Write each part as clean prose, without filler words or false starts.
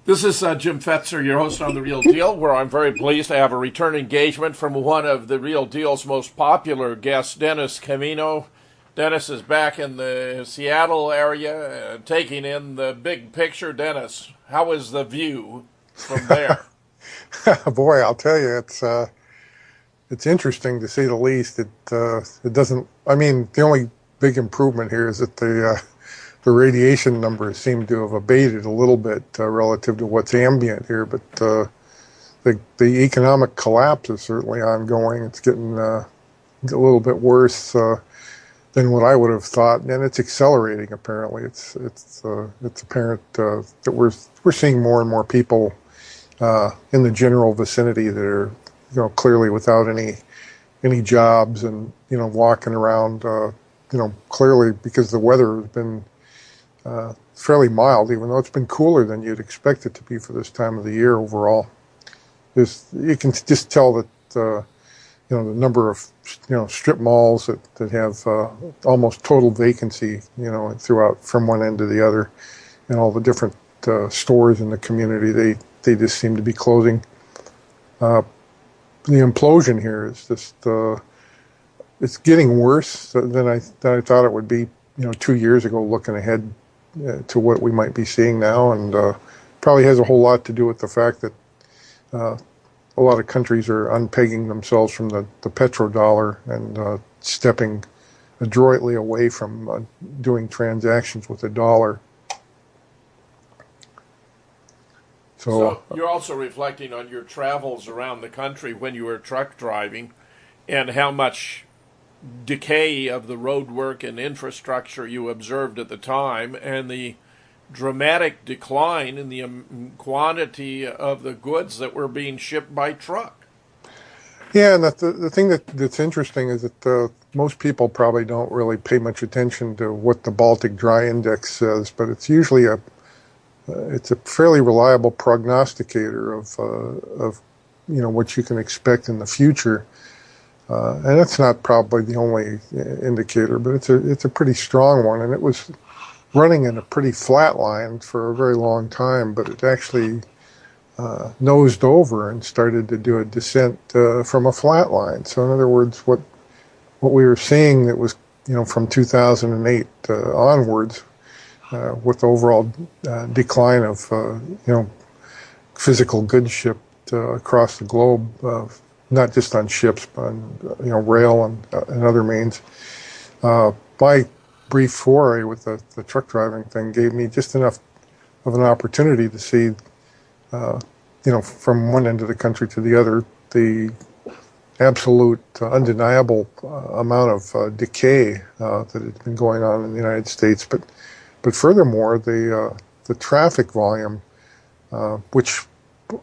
This is Jim Fetzer, your host on The Real Deal, where I'm very pleased to have a return engagement from one of The Real Deal's most popular guests, Dennis Cimino. Dennis is back in the Seattle area, taking in the big picture. Dennis, how is the view from there? Boy, I'll tell you, it's interesting to say the least. It doesn't. I mean, the only big improvement here is that the radiation numbers seem to have abated a little bit relative to what's ambient here, but the economic collapse is certainly ongoing. It's getting a little bit worse than what I would have thought, and it's accelerating. Apparently, it's apparent that we're seeing more and more people in the general vicinity that are, clearly without any jobs and, walking around, clearly because the weather has been fairly mild, even though it's been cooler than you'd expect it to be for this time of the year overall. You can just tell that, the number of, strip malls that have almost total vacancy, throughout from one end to the other, and all the different stores in the community, they just seem to be closing. The implosion here is just, it's getting worse than I thought it would be, 2 years ago, looking ahead to what we might be seeing now. And probably has a whole lot to do with the fact that a lot of countries are unpegging themselves from the petrodollar and stepping adroitly away from doing transactions with the dollar. So you're also reflecting on your travels around the country when you were truck driving and how much decay of the roadwork and infrastructure you observed at the time and the dramatic decline in the quantity of the goods that were being shipped by truck. Yeah, and the thing that's interesting is that most people probably don't really pay much attention to what the Baltic Dry Index says, but it's usually it's a fairly reliable prognosticator of what you can expect in the future, and it's not probably the only indicator, but it's a pretty strong one. And it was running in a pretty flat line for a very long time, but it actually nosed over and started to do a descent from a flat line. So in other words, what we were seeing that was from 2008 onwards. With the overall decline of physical goods shipped across the globe, not just on ships, but on rail and other means. My brief foray with the truck driving thing gave me just enough of an opportunity to see, from one end of the country to the other, the absolute undeniable amount of decay that has been going on in the United States, but furthermore, the traffic volume, which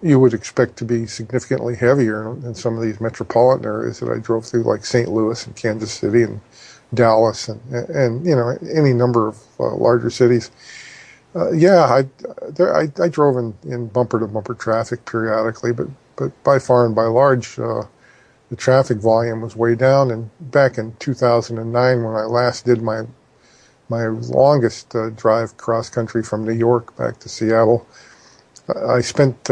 you would expect to be significantly heavier in some of these metropolitan areas that I drove through, like St. Louis and Kansas City and Dallas and any number of larger cities. I drove in bumper to bumper traffic periodically, but by far and by large, the traffic volume was way down. And back in 2009, when I last did my longest drive cross-country from New York back to Seattle, I spent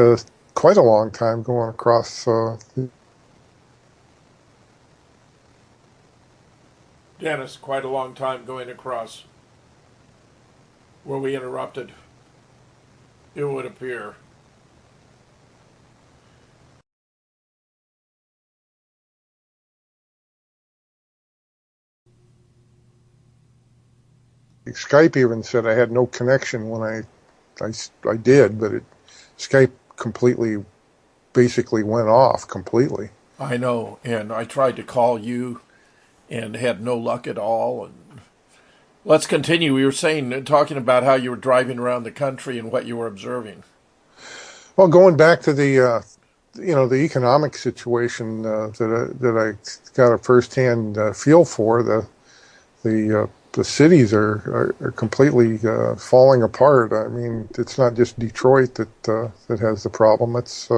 quite a long time going across. Dennis, quite a long time going across. Were we interrupted? It would appear. Skype even said I had no connection when I did, but Skype completely, basically went off completely. I know, and I tried to call you and had no luck at all. And let's continue. We were talking about how you were driving around the country and what you were observing. Well, going back to the economic situation that I got a firsthand feel for, the cities are completely falling apart. I mean, it's not just Detroit that has the problem. It's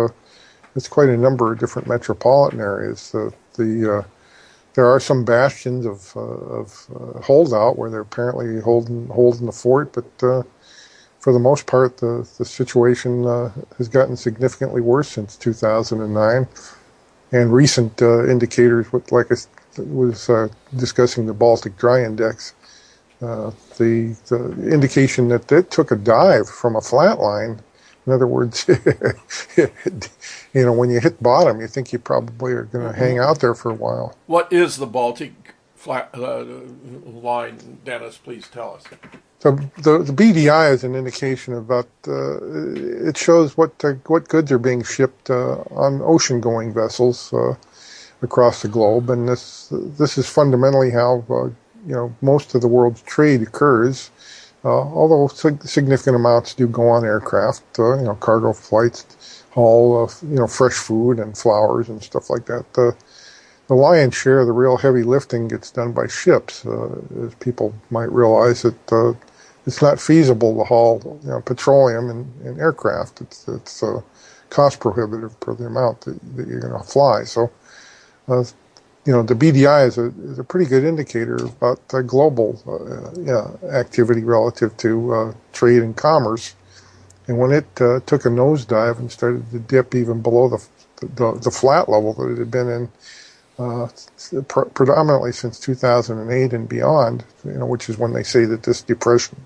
quite a number of different metropolitan areas. There are some bastions of holdout where they're apparently holding the fort, but for the most part, the situation has gotten significantly worse since 2009. And recent indicators, like I was discussing the Baltic Dry Index, the indication that it took a dive from a flat line. In other words, when you hit bottom, you think you probably are going to hang out there for a while. What is the Baltic flat line, Dennis? Please tell us. So the BDI is an indication about it shows what goods are being shipped on ocean-going vessels across the globe, and this is fundamentally how most of the world's trade occurs. Although significant amounts do go on aircraft, cargo flights haul fresh food and flowers and stuff like that. The lion's share of the real heavy lifting gets done by ships, as people might realize that it's not feasible to haul petroleum in aircraft. It's cost prohibitive per the amount that you're going to fly. So, the BDI is a pretty good indicator about global activity relative to trade and commerce. And when it took a nosedive and started to dip even below the flat level that it had been in predominantly since 2008 and beyond, which is when they say that this depression,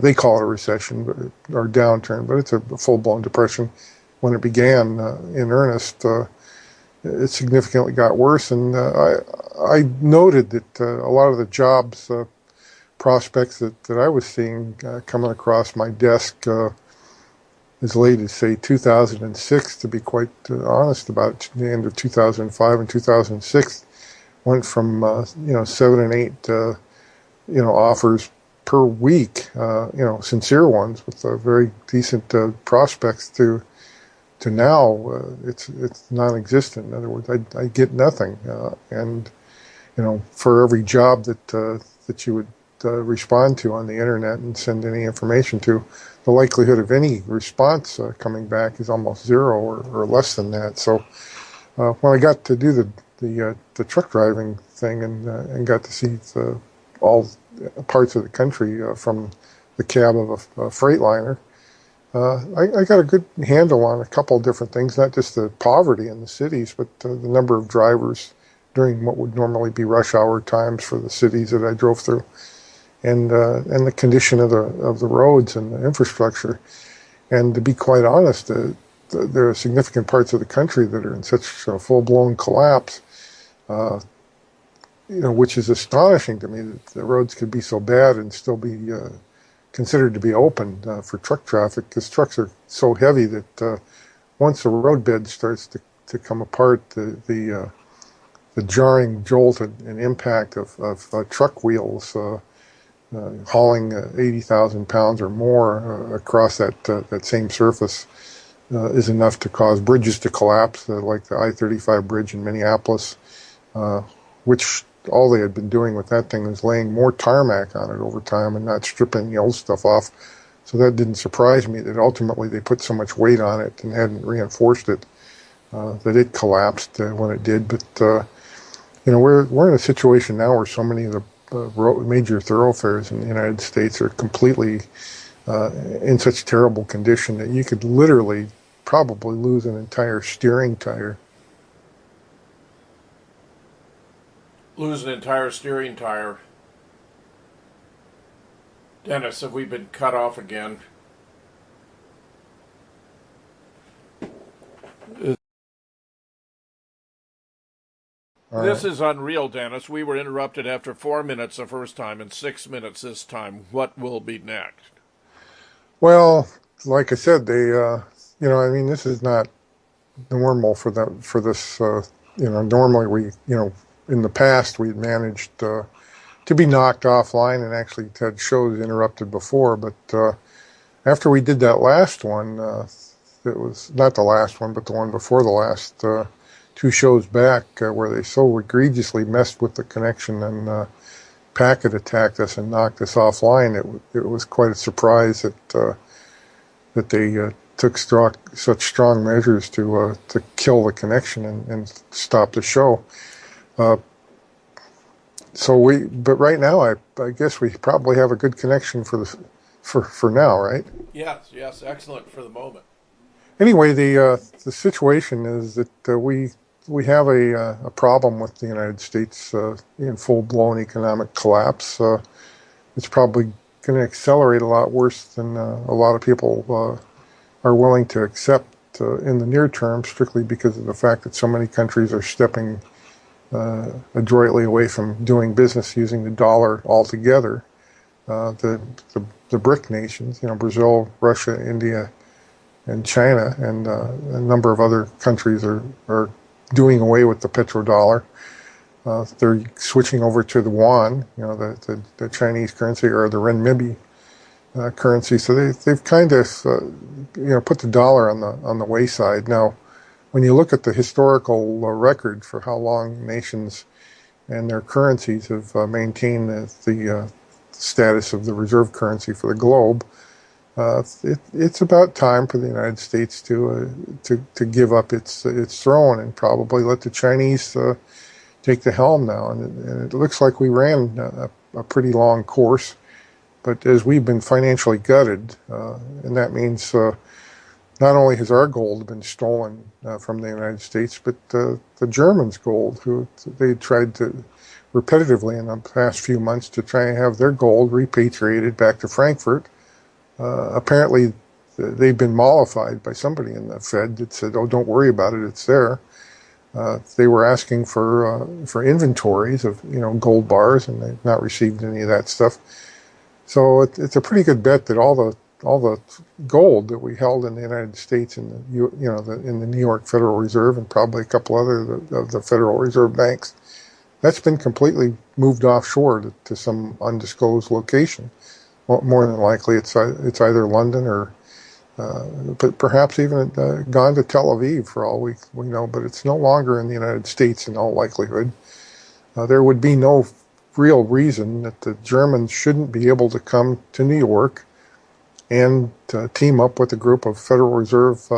they call it a recession or downturn, but it's a full-blown depression. When it began in earnest, it significantly got worse, and I noted that a lot of the jobs prospects that I was seeing coming across my desk as late as, say, 2006, to be quite honest about it, the end of 2005 and 2006, went from 7 and 8 offers per week, sincere ones with very decent prospects to now it's non-existent. In other words, I get nothing, and for every job that you would respond to on the internet and send any information to, the likelihood of any response coming back is almost zero or less than that. So when I got to do the truck driving thing and got to see all parts of the country from the cab of a Freightliner, I got a good handle on a couple of different things, not just the poverty in the cities, but the number of drivers during what would normally be rush hour times for the cities that I drove through, and the condition of the roads and the infrastructure. And to be quite honest, there are significant parts of the country that are in such full-blown collapse, which is astonishing to me that the roads could be so bad and still be considered to be open for truck traffic, because trucks are so heavy that once the roadbed starts to come apart, the jarring jolt and impact of truck wheels hauling 80,000 pounds or more across that same surface is enough to cause bridges to collapse, like the I-35 bridge in Minneapolis, which all they had been doing with that thing was laying more tarmac on it over time and not stripping the old stuff off. So that didn't surprise me that ultimately they put so much weight on it and hadn't reinforced it that it collapsed when it did. But we're in a situation now where so many of the major thoroughfares in the United States are completely in such terrible condition that you could literally probably lose an entire steering tire. Lose an entire steering tire. Dennis, have we been cut off again? This is unreal, Dennis. We were interrupted after 4 minutes the first time and 6 minutes this time. What will be next? Well, like I said, this is not normal for this. Normally we, in the past we'd managed to be knocked offline and actually had shows interrupted before. But after we did that last one, it was not the last one, but the one before the last, 2 shows back, where they so egregiously messed with the connection and packet attacked us and knocked us offline. It was quite a surprise that they took such strong measures to kill the connection and stop the show. But right now, I guess we probably have a good connection for the for now, right? Yes, yes, excellent for the moment. Anyway, the situation is that we have a problem with the United States in full blown economic collapse. It's probably going to accelerate a lot worse than a lot of people are willing to accept in the near term, strictly because of the fact that so many countries are stepping adroitly away from doing business using the dollar altogether. The, the BRIC nations, Brazil, Russia, India, and China, and a number of other countries are doing away with the petrodollar. They're switching over to the yuan, the Chinese currency, or the renminbi currency. So they've kind of put the dollar on the wayside. Now, when you look at the historical record for how long nations and their currencies have maintained the status of the reserve currency for the globe, it's about time for the United States to give up its throne and probably let the Chinese take the helm now. And it looks like we ran a pretty long course, but as we've been financially gutted, and that means not only has our gold been stolen from the United States, but the Germans' gold, who they tried to repetitively in the past few months to try and have their gold repatriated back to Frankfurt. Apparently, they've been mollified by somebody in the Fed that said, "Oh, don't worry about it; it's there." They were asking for inventories of gold bars, and they've not received any of that stuff. So it's a pretty good bet that all the gold that we held in the United States in the New York Federal Reserve and probably a couple other of the Federal Reserve banks, that's been completely moved offshore to some undisclosed location. Well, more than likely, it's either London or but perhaps even gone to Tel Aviv for all we know. But it's no longer in the United States in all likelihood. There would be no real reason that the Germans shouldn't be able to come to New York and team up with a group of Federal Reserve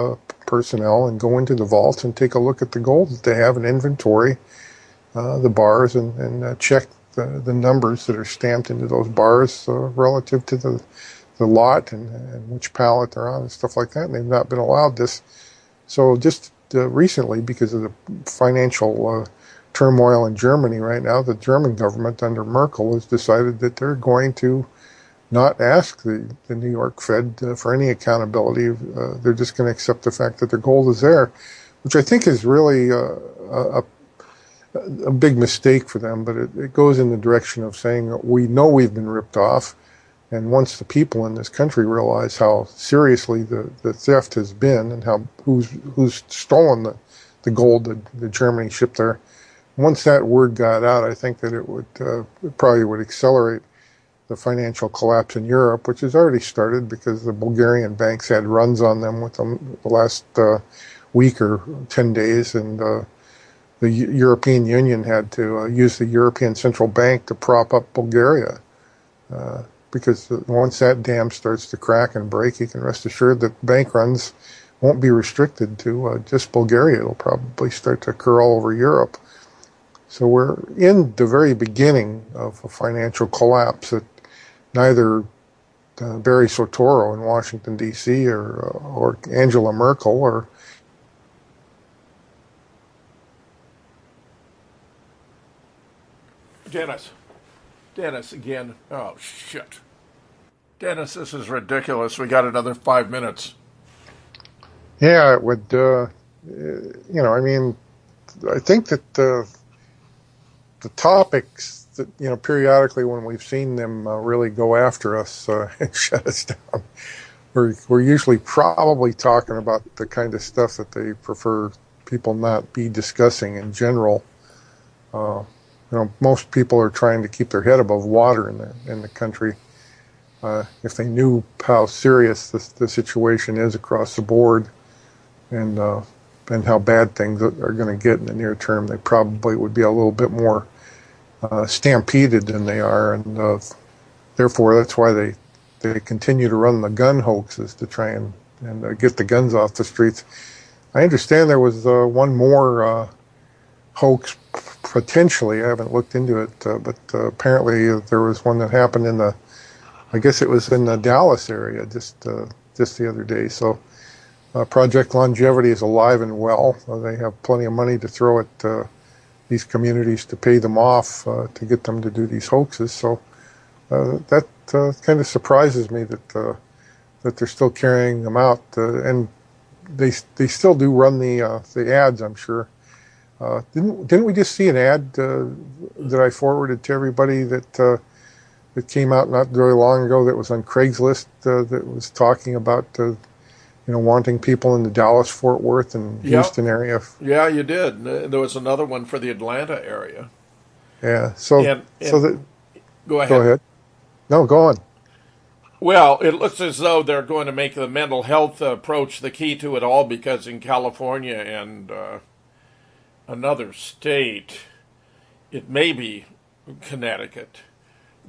personnel and go into the vaults and take a look at the gold that they have in inventory, the bars, and check the numbers that are stamped into those bars relative to the lot and which pallet they're on and stuff like that. And they've not been allowed this. So just recently, because of the financial turmoil in Germany right now, the German government under Merkel has decided that they're going to not ask the New York Fed for any accountability. They're just going to accept the fact that their gold is there, which I think is really a big mistake for them. But it goes in the direction of saying we know we've been ripped off. And once the people in this country realize how seriously the theft has been and how who's stolen the gold that Germany shipped there, once that word got out, I think that it probably would accelerate the financial collapse in Europe, which has already started because the Bulgarian banks had runs on them with them the last week or 10 days, and the European Union had to use the European Central Bank to prop up Bulgaria. Because once that dam starts to crack and break, you can rest assured that bank runs won't be restricted to just Bulgaria. It'll probably start to occur all over Europe. So we're in the very beginning of a financial collapse that neither Barry Soetoro in Washington, D.C. or Angela Merkel or Dennis again. Oh, shit. Dennis, this is ridiculous. We got another 5 minutes. Yeah, it would, I mean, I think that the topics that, periodically when we've seen them really go after us and shut us down, we're usually probably talking about the kind of stuff that they prefer people not be discussing in general. Most people are trying to keep their head above water in the country. If they knew how serious the situation is across the board, and how bad things are going to get in the near term, they probably would be a little bit more stampeded than they are, and therefore that's why they continue to run the gun hoaxes to try and get the guns off the streets. I understand there was one more hoax potentially. I haven't looked into it, but apparently there was one that happened in the I guess it was in the Dallas area just the other day. So Project Longevity is alive and well. They have plenty of money to throw at these communities to pay them off to get them to do these hoaxes. So that kind of surprises me that they're still carrying them out, and they still do run the ads, I'm sure. Didn't we just see an ad that I forwarded to everybody that came out not very long ago that was on Craigslist that was talking about wanting people in the Dallas, Fort Worth, and Houston area. Yeah, you did. There was another one for the Atlanta area. Yeah. So go ahead. Go ahead. No, go on. Well, it looks as though they're going to make the mental health approach the key to it all, because in California and another state, it may be Connecticut,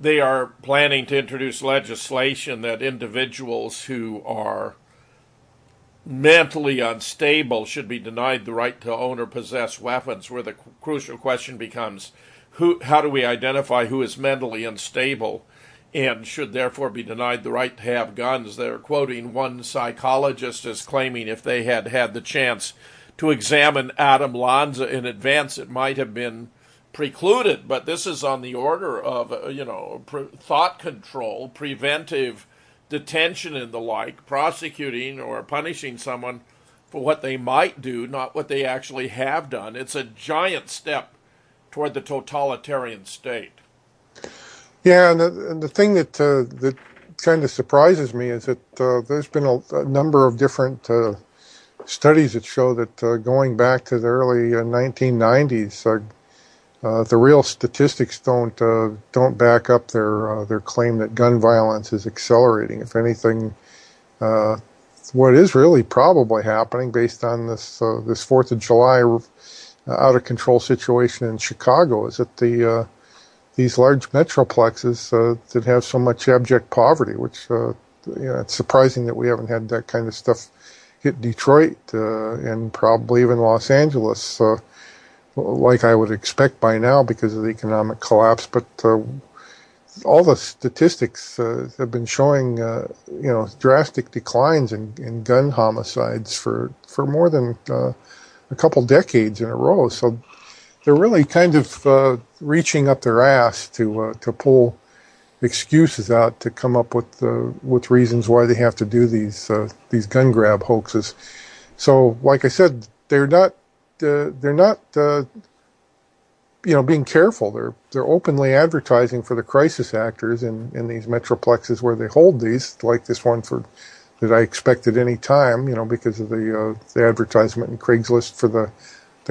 they are planning to introduce legislation that individuals who are mentally unstable should be denied the right to own or possess weapons, where the crucial question becomes, how do we identify who is mentally unstable and should therefore be denied the right to have guns? They're quoting one psychologist as claiming if they had had the chance to examine Adam Lanza in advance, it might have been precluded. But this is on the order of, thought control, preventive detention and the like, prosecuting or punishing someone for what they might do, not what they actually have done. It's a giant step toward the totalitarian state. Yeah, and the thing that kind of surprises me is that there's been a number of different studies that show that going back to the early 1990s, the real statistics don't back up their claim that gun violence is accelerating. If anything, what is really probably happening, based on this 4th of July out of control situation in Chicago, is that these large metroplexes that have so much abject poverty, which it's surprising that we haven't had that kind of stuff hit Detroit and probably even Los Angeles, like I would expect by now because of the economic collapse. But all the statistics have been showing drastic declines in gun homicides for more than a couple decades in a row. So they're really kind of reaching up their ass to pull excuses out to come up with reasons why they have to do these gun grab hoaxes. So, like I said, they're not being careful. They're openly advertising for the crisis actors in these metroplexes where they hold these, like this one that I expect at any time, because of the advertisement in Craigslist for the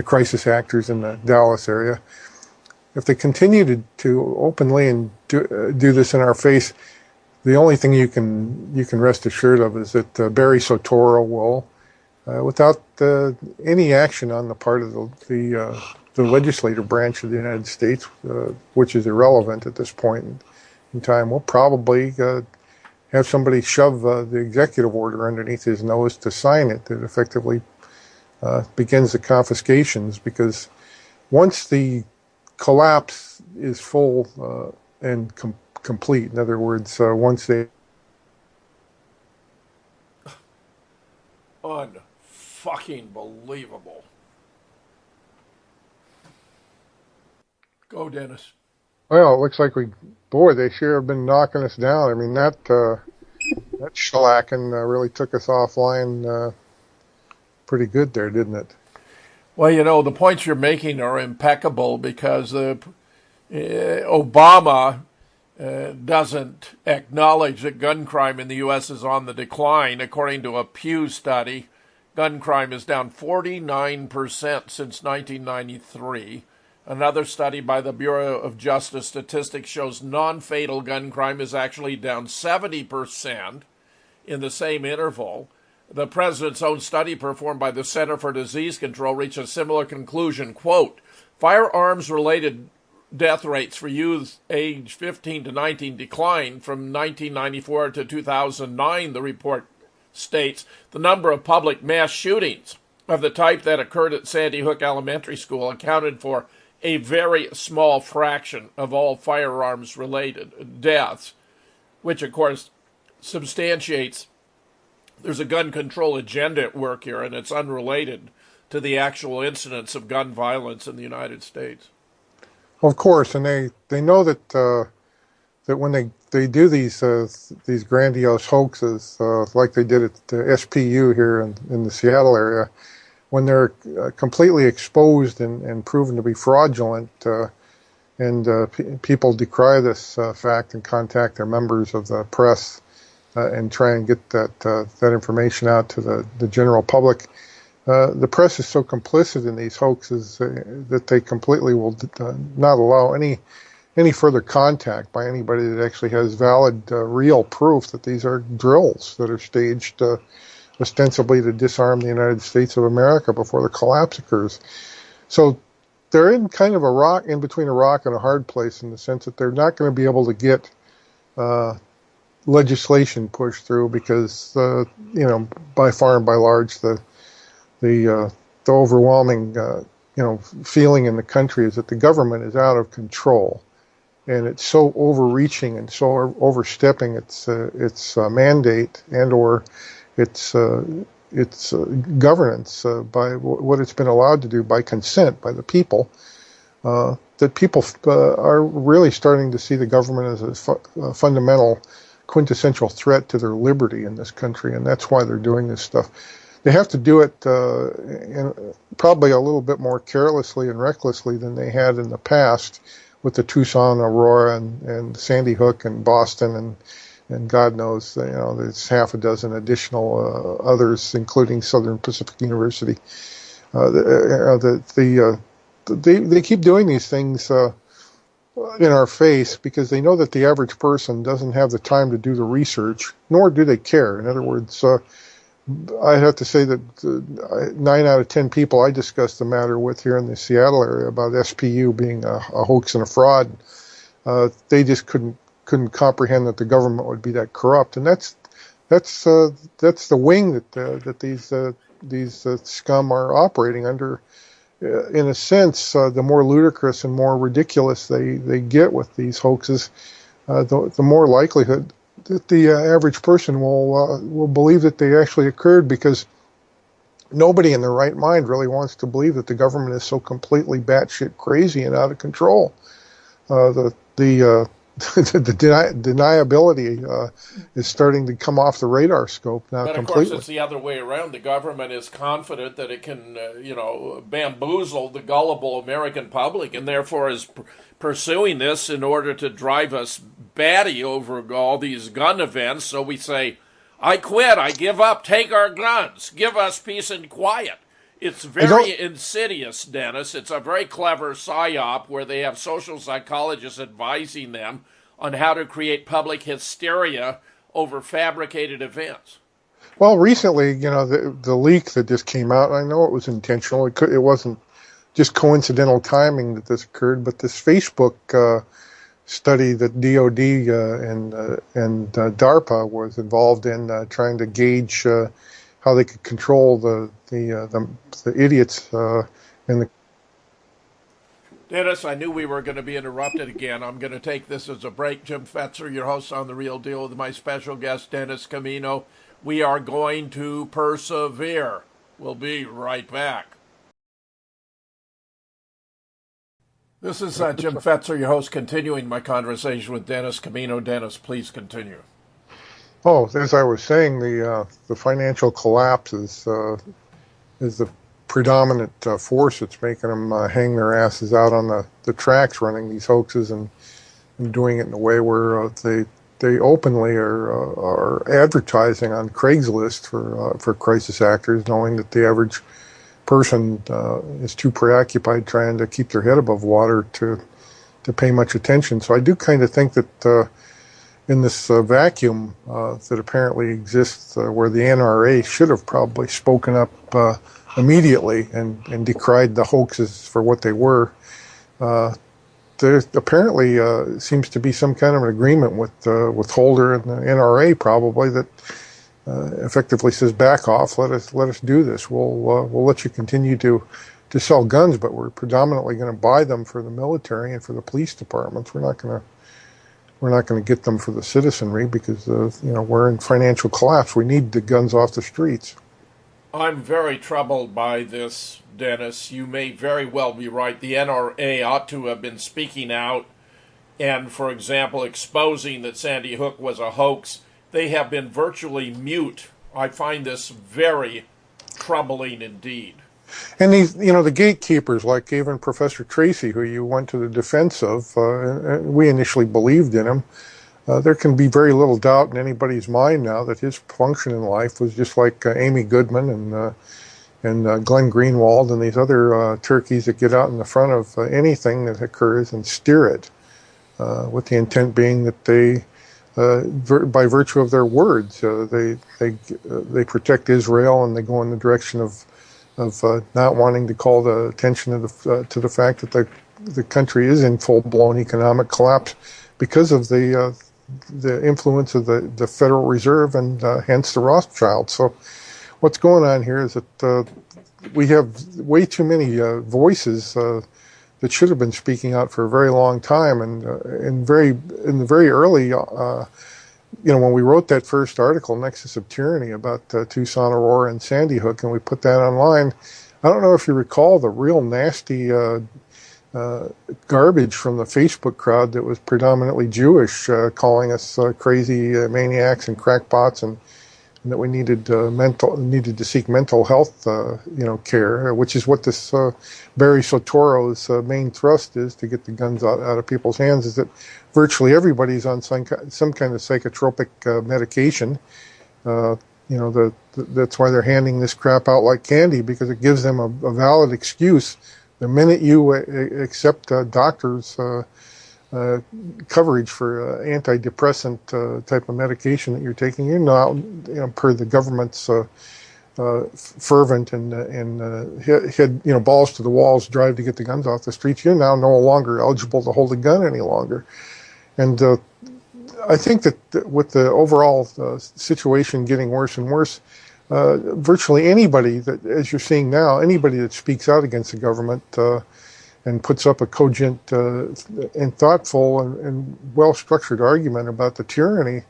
crisis actors in the Dallas area. If they continue to openly and do this in our face, the only thing you can rest assured of is that Barry Soetoro will, without any action on the part of the legislative branch of the United States, which is irrelevant at this point in time, will probably have somebody shove the executive order underneath his nose to sign it that effectively begins the confiscations, because once the collapse is full and complete, in other words, once they... Unfucking believable. Go, Dennis. Well, it looks like they sure have been knocking us down. I mean, that shellacking really took us offline pretty good there, didn't it? Well, the points you're making are impeccable, because Obama doesn't acknowledge that gun crime in the U.S. is on the decline. According to a Pew study, gun crime is down 49% since 1993. Another study by the Bureau of Justice Statistics shows non-fatal gun crime is actually down 70% in the same interval. The president's own study performed by the Center for Disease Control reached a similar conclusion. Quote, firearms-related death rates for youth aged 15 to 19 declined from 1994 to 2009, the report states. The number of public mass shootings of the type that occurred at Sandy Hook Elementary School accounted for a very small fraction of all firearms-related deaths. which of course substantiates there's a gun control agenda at work here, and it's unrelated to the actual incidents of gun violence in the United States. Of course, and they know that that when they do these grandiose hoaxes, like they did at the SPU here in the Seattle area, when they're completely exposed and proven to be fraudulent, and people decry this fact and contact their members of the press and try and get that information out to the general public. The press is so complicit in these hoaxes that they completely will not allow any further contact by anybody that actually has valid, real proof that these are drills that are staged ostensibly to disarm the United States of America before the collapse occurs. So they're in kind of in between a rock and a hard place, in the sense that they're not going to be able to get legislation pushed through because, by far and by large, the overwhelming, feeling in the country is that the government is out of control, and it's so overreaching and so overstepping its mandate and or its governance by what it's been allowed to do by consent by the people, that people are really starting to see the government as a fundamental, quintessential threat to their liberty in this country, and that's why they're doing this stuff. They have to do it probably a little bit more carelessly and recklessly than they had in the past with the Tucson, Aurora, and Sandy Hook, and Boston, and God knows, there's half a dozen additional others, including Southern Pacific University. They keep doing these things in our face because they know that the average person doesn't have the time to do the research, nor do they care. In other words, I have to say that 9 out of 10 people I discussed the matter with here in the Seattle area about SPU being a hoax and a fraud, they just couldn't comprehend that the government would be that corrupt, and that's the wing that these scum are operating under. In a sense, the more ludicrous and more ridiculous they get with these hoaxes, the more likelihood that the average person will believe that they actually occurred, because nobody in their right mind really wants to believe that the government is so completely batshit crazy and out of control. The deniability is starting to come off the radar scope now but completely. Of course, it's the other way around. The government is confident that it can, bamboozle the gullible American public, and therefore is pursuing this in order to drive us batty over all these gun events. So we say, I quit, I give up, take our guns, give us peace and quiet. It's very insidious, Dennis. It's a very clever psyop where they have social psychologists advising them on how to create public hysteria over fabricated events. Well, recently, the leak that just came out, I know it was intentional. It wasn't just coincidental timing that this occurred, but this Facebook study that DOD and DARPA was involved in, trying to gauge how they could control the idiots in the. Dennis, I knew we were going to be interrupted again. I'm going to take this as a break. Jim Fetzer, your host on The Real Deal, with my special guest, Dennis Cimino. We are going to persevere. We'll be right back. This is Jim Fetzer, your host, continuing my conversation with Dennis Cimino. Dennis, please continue. Oh, as I was saying, the financial collapse is the predominant force that's making them hang their asses out on the tracks running these hoaxes and doing it in a way where they openly are advertising on Craigslist for crisis actors, knowing that the average person is too preoccupied trying to keep their head above water to pay much attention. So I do kind of think that in this vacuum that apparently exists, where the NRA should have probably spoken up immediately and decried the hoaxes for what they were, there apparently seems to be some kind of an agreement with Holder and the NRA probably that effectively says, back off, let us do this. We'll let you continue to sell guns, but we're predominantly going to buy them for the military and for the police departments. We're not going to we're not going to get them for the citizenry because we're in financial collapse. We need the guns off the streets. I'm very troubled by this, Dennis. You may very well be right. The NRA ought to have been speaking out and, for example, exposing that Sandy Hook was a hoax. They have been virtually mute. I find this very troubling indeed. And these, the gatekeepers, like even Professor Tracy, who you went to the defense of, we initially believed in him. There can be very little doubt in anybody's mind now that his function in life was just like Amy Goodman and Glenn Greenwald and these other turkeys that get out in the front of anything that occurs and steer it, with the intent being that they, by virtue of their words, they protect Israel and they go in the direction of not wanting to call the attention to the fact that the country is in full-blown economic collapse because of the influence of the Federal Reserve and hence the Rothschilds. So what's going on here is that we have way too many voices that should have been speaking out for a very long time, and in the very early. When we wrote that first article, Nexus of Tyranny, about Tucson, Aurora, and Sandy Hook, and we put that online, I don't know if you recall the real nasty garbage from the Facebook crowd that was predominantly Jewish, calling us crazy maniacs and crackpots, and that we needed to seek mental health care, which is what this Barry Soetoro's main thrust is, to get the guns out of people's hands. Is that virtually everybody's on some kind of psychotropic medication. That's why they're handing this crap out like candy, because it gives them a valid excuse. The minute you accept doctors' coverage for antidepressant type of medication that you're taking, you're now, per the government's fervent and head, balls to the walls drive to get the guns off the streets, you're now no longer eligible to hold a gun any longer. And I think that with the overall situation getting worse and worse, virtually anybody that, as you're seeing now, anybody that speaks out against the government and puts up a cogent and thoughtful and well-structured argument about the tyranny,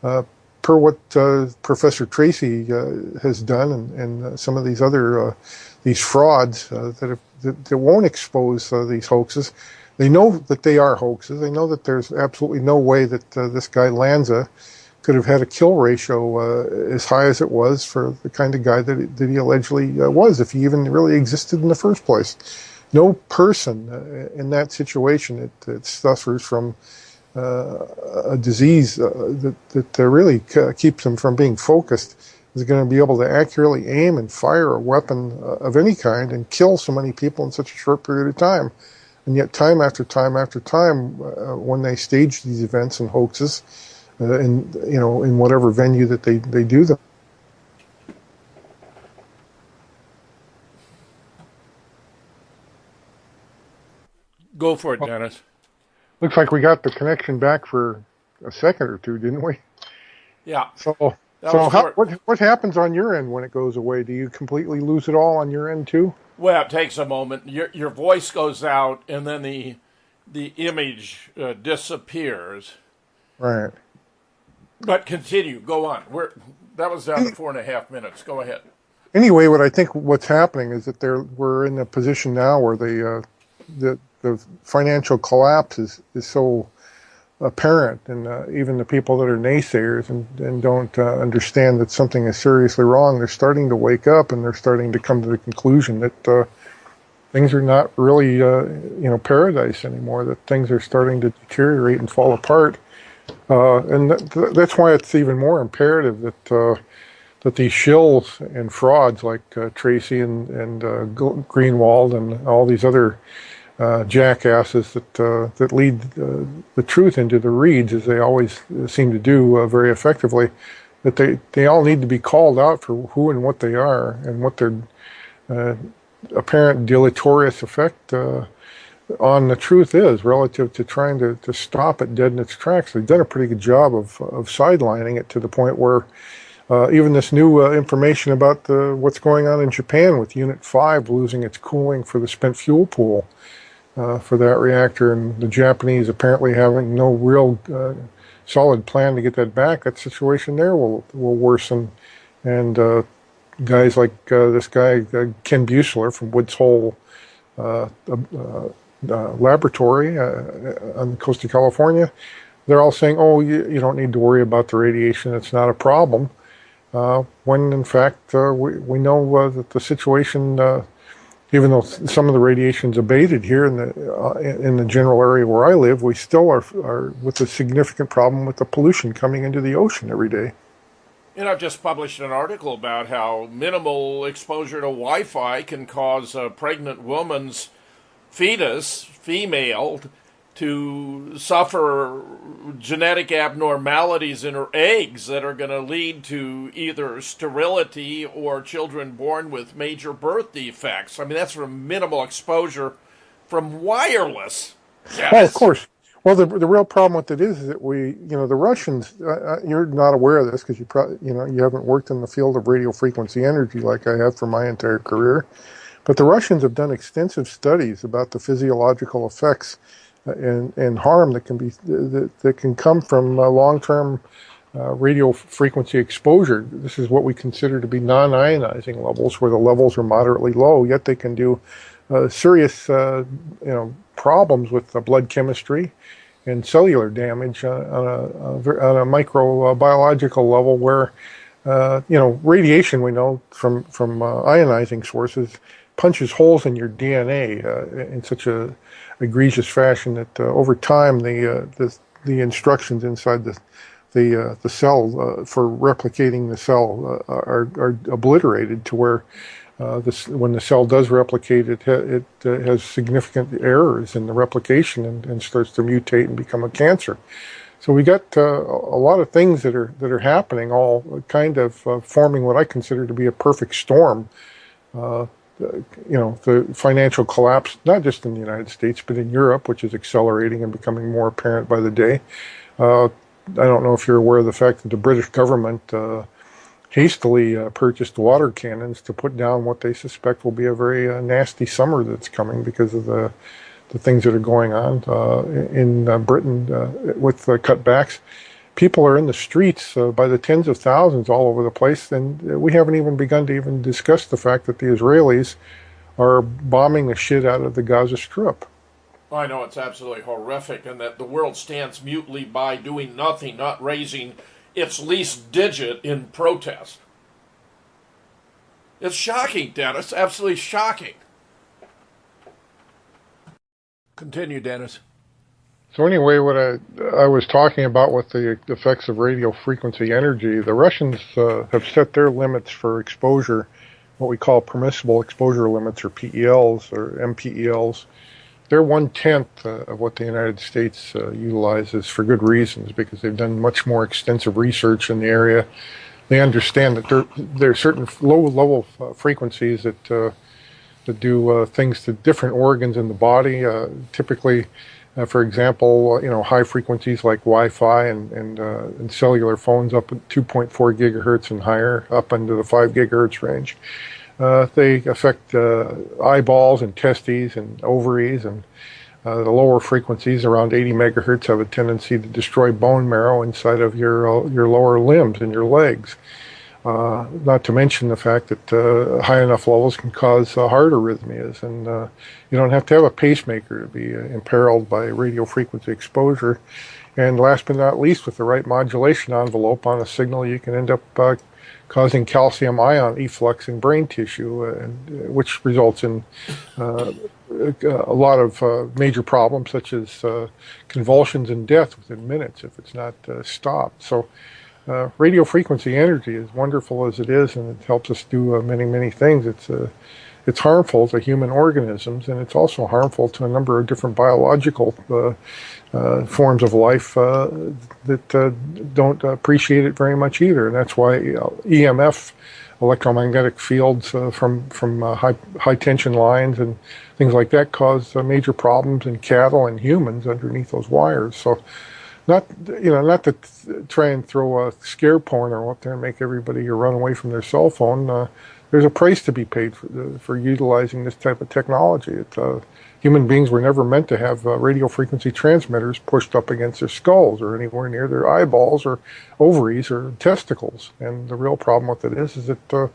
per what Professor Tracy has done, and some of these other these frauds that won't expose these hoaxes. They know that they are hoaxes. They know that there's absolutely no way that this guy Lanza could have had a kill ratio as high as it was for the kind of guy that he allegedly was, if he even really existed in the first place. No person in that situation that suffers from a disease that really keeps them from being focused is going to be able to accurately aim and fire a weapon of any kind and kill so many people in such a short period of time. And yet time after time after time, when they stage these events and hoaxes, in whatever venue that they do them. Go for it, Dennis. Looks like we got the connection back for a second or two, didn't we? Yeah. So what happens on your end when it goes away? Do you completely lose it all on your end too? Well, it takes a moment. Your voice goes out, and then the image disappears. Right. But continue. Go on. That was down to 4.5 minutes. Go ahead. Anyway, what I think what's happening is that we're in a position now where the financial collapse is so apparent, and even the people that are naysayers and don't understand that something is seriously wrong, they're starting to wake up, and they're starting to come to the conclusion that things are not really paradise anymore, that things are starting to deteriorate and fall apart. And that's why it's even more imperative that these shills and frauds like Tracy and Greenwald and all these other jackasses that lead the truth into the reeds, as they always seem to do very effectively, that they all need to be called out for who and what they are and what their apparent deleterious effect on the truth is relative to trying to stop it dead in its tracks. They've done a pretty good job of sidelining it to the point where even this new information about what's going on in Japan with Unit 5 losing its cooling for the spent fuel pool, for that reactor, and the Japanese apparently having no real solid plan to get that back. That situation there will worsen, and guys like this guy Ken Buechler from Woods Hole laboratory on the coast of California, they're all saying, "Oh, you don't need to worry about the radiation; it's not a problem." When in fact we know that the situation, even though some of the radiation's abated here in the general area where I live, we still are with a significant problem with the pollution coming into the ocean every day. And I've just published an article about how minimal exposure to Wi-Fi can cause a pregnant woman's fetus, female, to suffer genetic abnormalities in her eggs that are going to lead to either sterility or children born with major birth defects. I mean, that's from minimal exposure from wireless. Oh, of Yes. course. Well, the real problem with it is that the Russians, you're not aware of this because you haven't worked in the field of radio frequency energy like I have for my entire career. But the Russians have done extensive studies about the physiological effects and harm that can come from long-term radio frequency exposure. This is what we consider to be non-ionizing levels, where the levels are moderately low, yet they can do serious problems with the blood chemistry and cellular damage on a microbiological level, where radiation, we know from ionizing sources, punches holes in your DNA in such a egregious fashion that over time the instructions inside the cell for replicating the cell are obliterated, to where when the cell does replicate, it has significant errors in the replication and starts to mutate and become a cancer. So we got a lot of things that are happening, all kind of forming what I consider to be a perfect storm. The financial collapse, not just in the United States, but in Europe, which is accelerating and becoming more apparent by the day. I don't know if you're aware of the fact that the British government hastily purchased water cannons to put down what they suspect will be a very nasty summer that's coming because of the things that are going on in Britain with cutbacks. People are in the streets by the tens of thousands all over the place, and we haven't even begun to even discuss the fact that the Israelis are bombing the shit out of the Gaza Strip. I know it's absolutely horrific, and that the world stands mutely by, doing nothing, not raising its least digit in protest. It's shocking, Dennis. Absolutely shocking. Continue, Dennis. So anyway, what I was talking about with the effects of radio frequency energy, the Russians have set their limits for exposure, what we call permissible exposure limits, or PELs or MPELs. They're 1/10 of what the United States utilizes, for good reasons, because they've done much more extensive research in the area. They understand that there are certain low-level frequencies that do things to different organs in the body. Typically, for example, high frequencies like Wi-Fi and cellular phones up at 2.4 gigahertz and higher, up into the 5 gigahertz range. They affect eyeballs and testes and ovaries, and the lower frequencies around 80 megahertz have a tendency to destroy bone marrow inside of your lower limbs and your legs. Not to mention the fact that high enough levels can cause heart arrhythmias, and you don't have to have a pacemaker to be imperiled by radio frequency exposure. And last but not least, with the right modulation envelope on a signal, you can end up causing calcium ion efflux in brain tissue, which results in a lot of major problems, such as convulsions and death within minutes if it's not stopped. So radio frequency energy, as wonderful as it is, and it helps us do many, many things, it's harmful to human organisms, and it's also harmful to a number of different biological forms of life that don't appreciate it very much either. And that's why EMF, electromagnetic fields from high tension lines and things like that, cause major problems in cattle and humans underneath those wires. So not to try and throw a scare porno up there and make everybody run away from their cell phone. There's a price to be paid for utilizing this type of technology. human beings were never meant to have radio frequency transmitters pushed up against their skulls or anywhere near their eyeballs or ovaries or testicles. And the real problem with it is that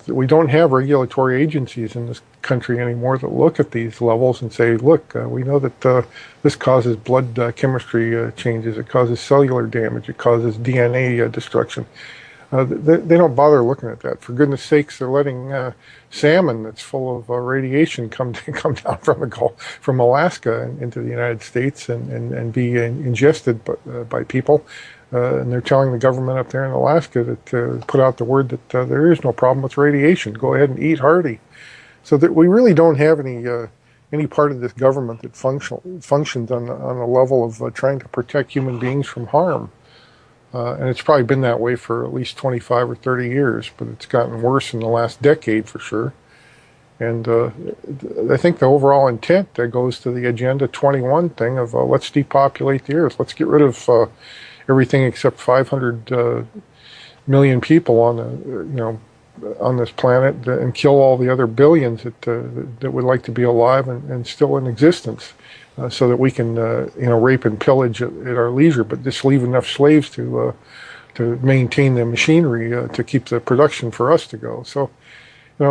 we don't have regulatory agencies in this country anymore that look at these levels and say, look, we know that this causes blood chemistry changes, it causes cellular damage, it causes DNA destruction. They don't bother looking at that. For goodness sakes, they're letting salmon that's full of radiation come down from the Gulf, from Alaska into the United States and be ingested by people. And they're telling the government up there in Alaska that put out the word that there is no problem with radiation. Go ahead and eat hearty. So that we really don't have any part of this government that functions on a level of trying to protect human beings from harm. And it's probably been that way for at least 25 or 30 years, but it's gotten worse in the last decade for sure. And I think the overall intent goes to the Agenda 21 thing of let's depopulate the earth. Let's get rid of everything except 500 million people on this planet and kill all the other billions that would like to be alive and still in existence. So that we can, rape and pillage at our leisure, but just leave enough slaves to maintain the machinery to keep the production for us to go. So, a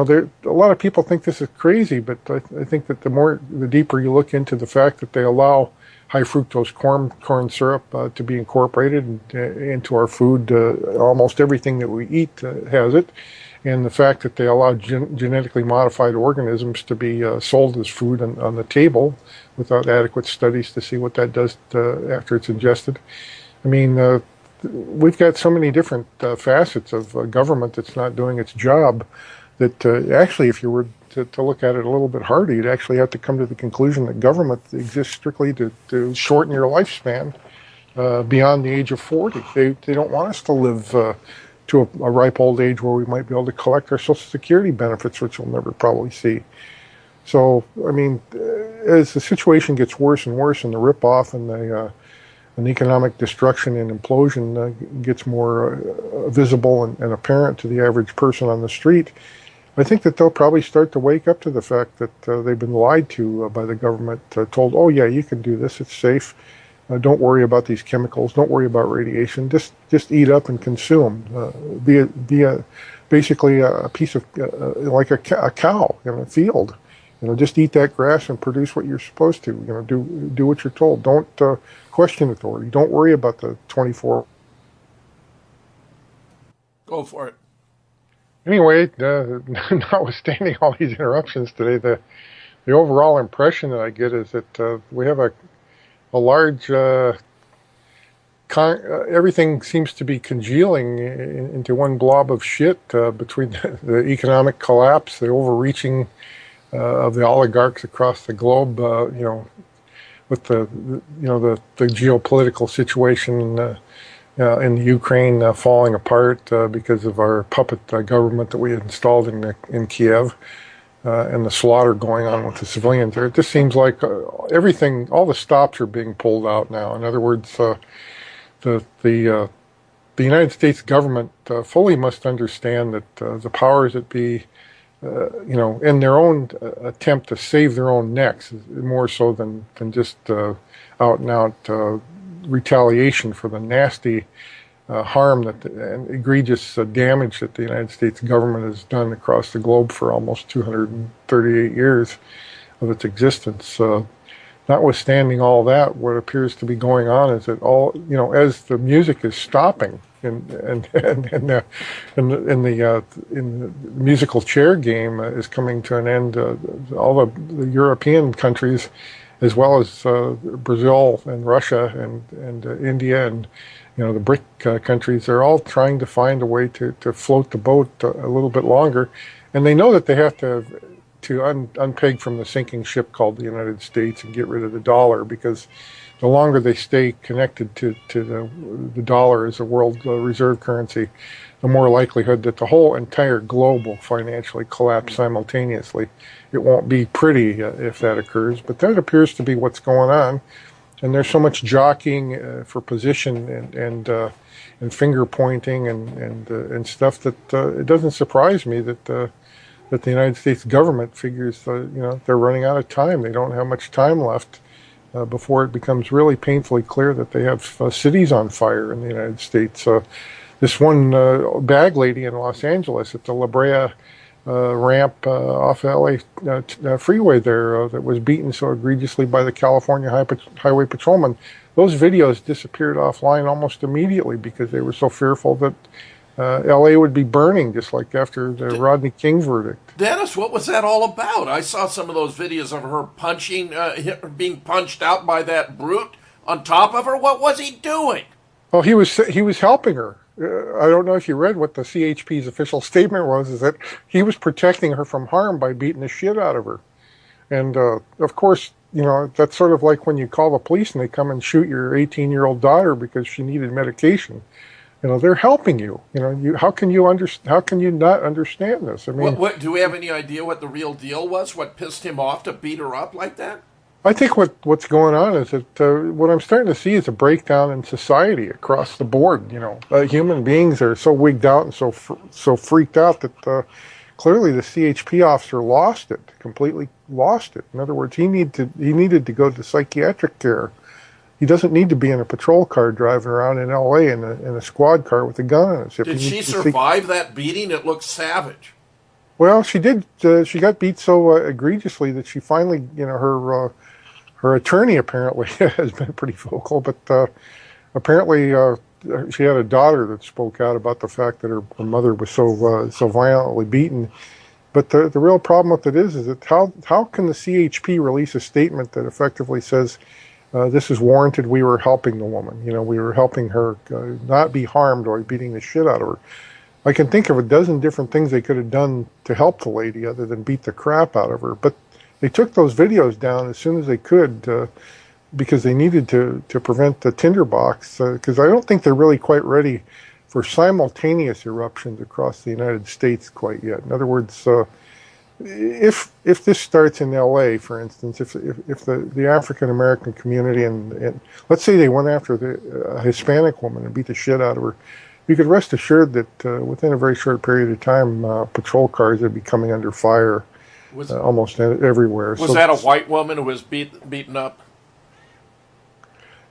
lot of people think this is crazy, but I think that the deeper you look into the fact that they allow high fructose corn syrup to be incorporated into our food, almost everything that we eat has it. And the fact that they allow genetically modified organisms to be sold as food on the table without adequate studies to see what that does after it's ingested. I mean, we've got so many different facets of government that's not doing its job that actually, if you were to look at it a little bit harder, you'd actually have to come to the conclusion that government exists strictly to shorten your lifespan beyond the age of 40. They don't want us to live to a ripe old age where we might be able to collect our Social Security benefits, which we'll never probably see. So, I mean, as the situation gets worse and worse and the rip-off and the economic destruction and implosion gets more visible and apparent to the average person on the street, I think that they'll probably start to wake up to the fact that they've been lied to by the government, told, oh yeah, you can do this, it's safe. Don't worry about these chemicals. Don't worry about radiation. Just eat up and consume. Be basically a piece of like a cow in a field. Just eat that grass and produce what you're supposed to. Do what you're told. Don't question authority. Don't worry about the 24. Go for it. Anyway, notwithstanding all these interruptions today, the overall impression that I get is that we have a large, everything seems to be congealing into one blob of shit between the economic collapse, the overreaching of the oligarchs across the globe, with the geopolitical situation in the Ukraine falling apart because of our puppet government that we had installed in Kiev. And the slaughter going on with the civilians there. It just seems like everything, all the stops are being pulled out now. In other words, the United States government fully must understand that the powers that be, in their own attempt to save their own necks, more so than just out and out retaliation for the nasty harm and egregious damage that the United States government has done across the globe for almost 238 years of its existence. Notwithstanding all that, what appears to be going on is that as the music is stopping in the musical chair game is coming to an end, all the European countries, as well as Brazil and Russia and India and the BRIC countries, they're all trying to find a way to float the boat a little bit longer. And they know that they have to unpeg from the sinking ship called the United States and get rid of the dollar, because the longer they stay connected to the dollar as a world reserve currency, the more likelihood that the whole entire globe will financially collapse simultaneously. It won't be pretty if that occurs, but that appears to be what's going on. And there's so much jockeying for position and finger pointing and stuff that it doesn't surprise me that that the United States government figures, they're running out of time. They don't have much time left before it becomes really painfully clear that they have cities on fire in the United States. This one bag lady in Los Angeles at the La Brea ramp off LA freeway there that was beaten so egregiously by the California Highway Patrolman. Those videos disappeared offline almost immediately because they were so fearful that LA would be burning, just like after the Rodney King verdict. Dennis, what was that all about? I saw some of those videos of her being punched out by that brute on top of her. What was he doing? Well, he was helping her. I don't know if you read what the CHP's official statement was, is that he was protecting her from harm by beating the shit out of her. And of course, that's sort of like when you call the police and they come and shoot your 18-year-old daughter because she needed medication. They're helping you. How can you not understand this? I mean, do we have any idea what the real deal was? What pissed him off to beat her up like that? I think what's going on is that what I'm starting to see is a breakdown in society across the board. Human beings are so wigged out and so freaked out that clearly the CHP officer completely lost it. In other words, he needed to go to psychiatric care. He doesn't need to be in a patrol car driving around in L.A. in a squad car with a gun on his hip. Did she survive that beating? It looked savage. Well, she did. She got beat so egregiously that she finally, her attorney apparently has been pretty vocal, but apparently she had a daughter that spoke out about the fact that her mother was so violently beaten. But the real problem with it is that how can the CHP release a statement that effectively says this is warranted? We were helping the woman. We were helping her not be harmed or beating the shit out of her. I can think of a dozen different things they could have done to help the lady other than beat the crap out of her. But they took those videos down as soon as they could because they needed to prevent the tinderbox. Because I don't think they're really quite ready for simultaneous eruptions across the United States quite yet. In other words, if this starts in L.A., for instance, if the African American community and let's say they went after the Hispanic woman and beat the shit out of her, you could rest assured that within a very short period of time, patrol cars would be coming under fire almost everywhere. Was that a white woman who was beaten up?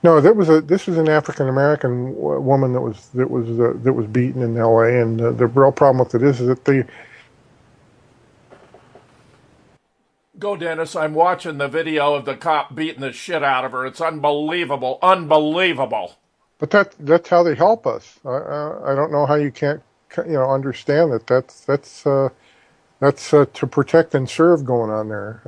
No, this was an African American woman that was beaten in L.A. And the real problem with it is that Go, Dennis. I'm watching the video of the cop beating the shit out of her. It's unbelievable. Unbelievable. But that's how they help us. I don't know how you can't understand that. That's to protect and serve going on there.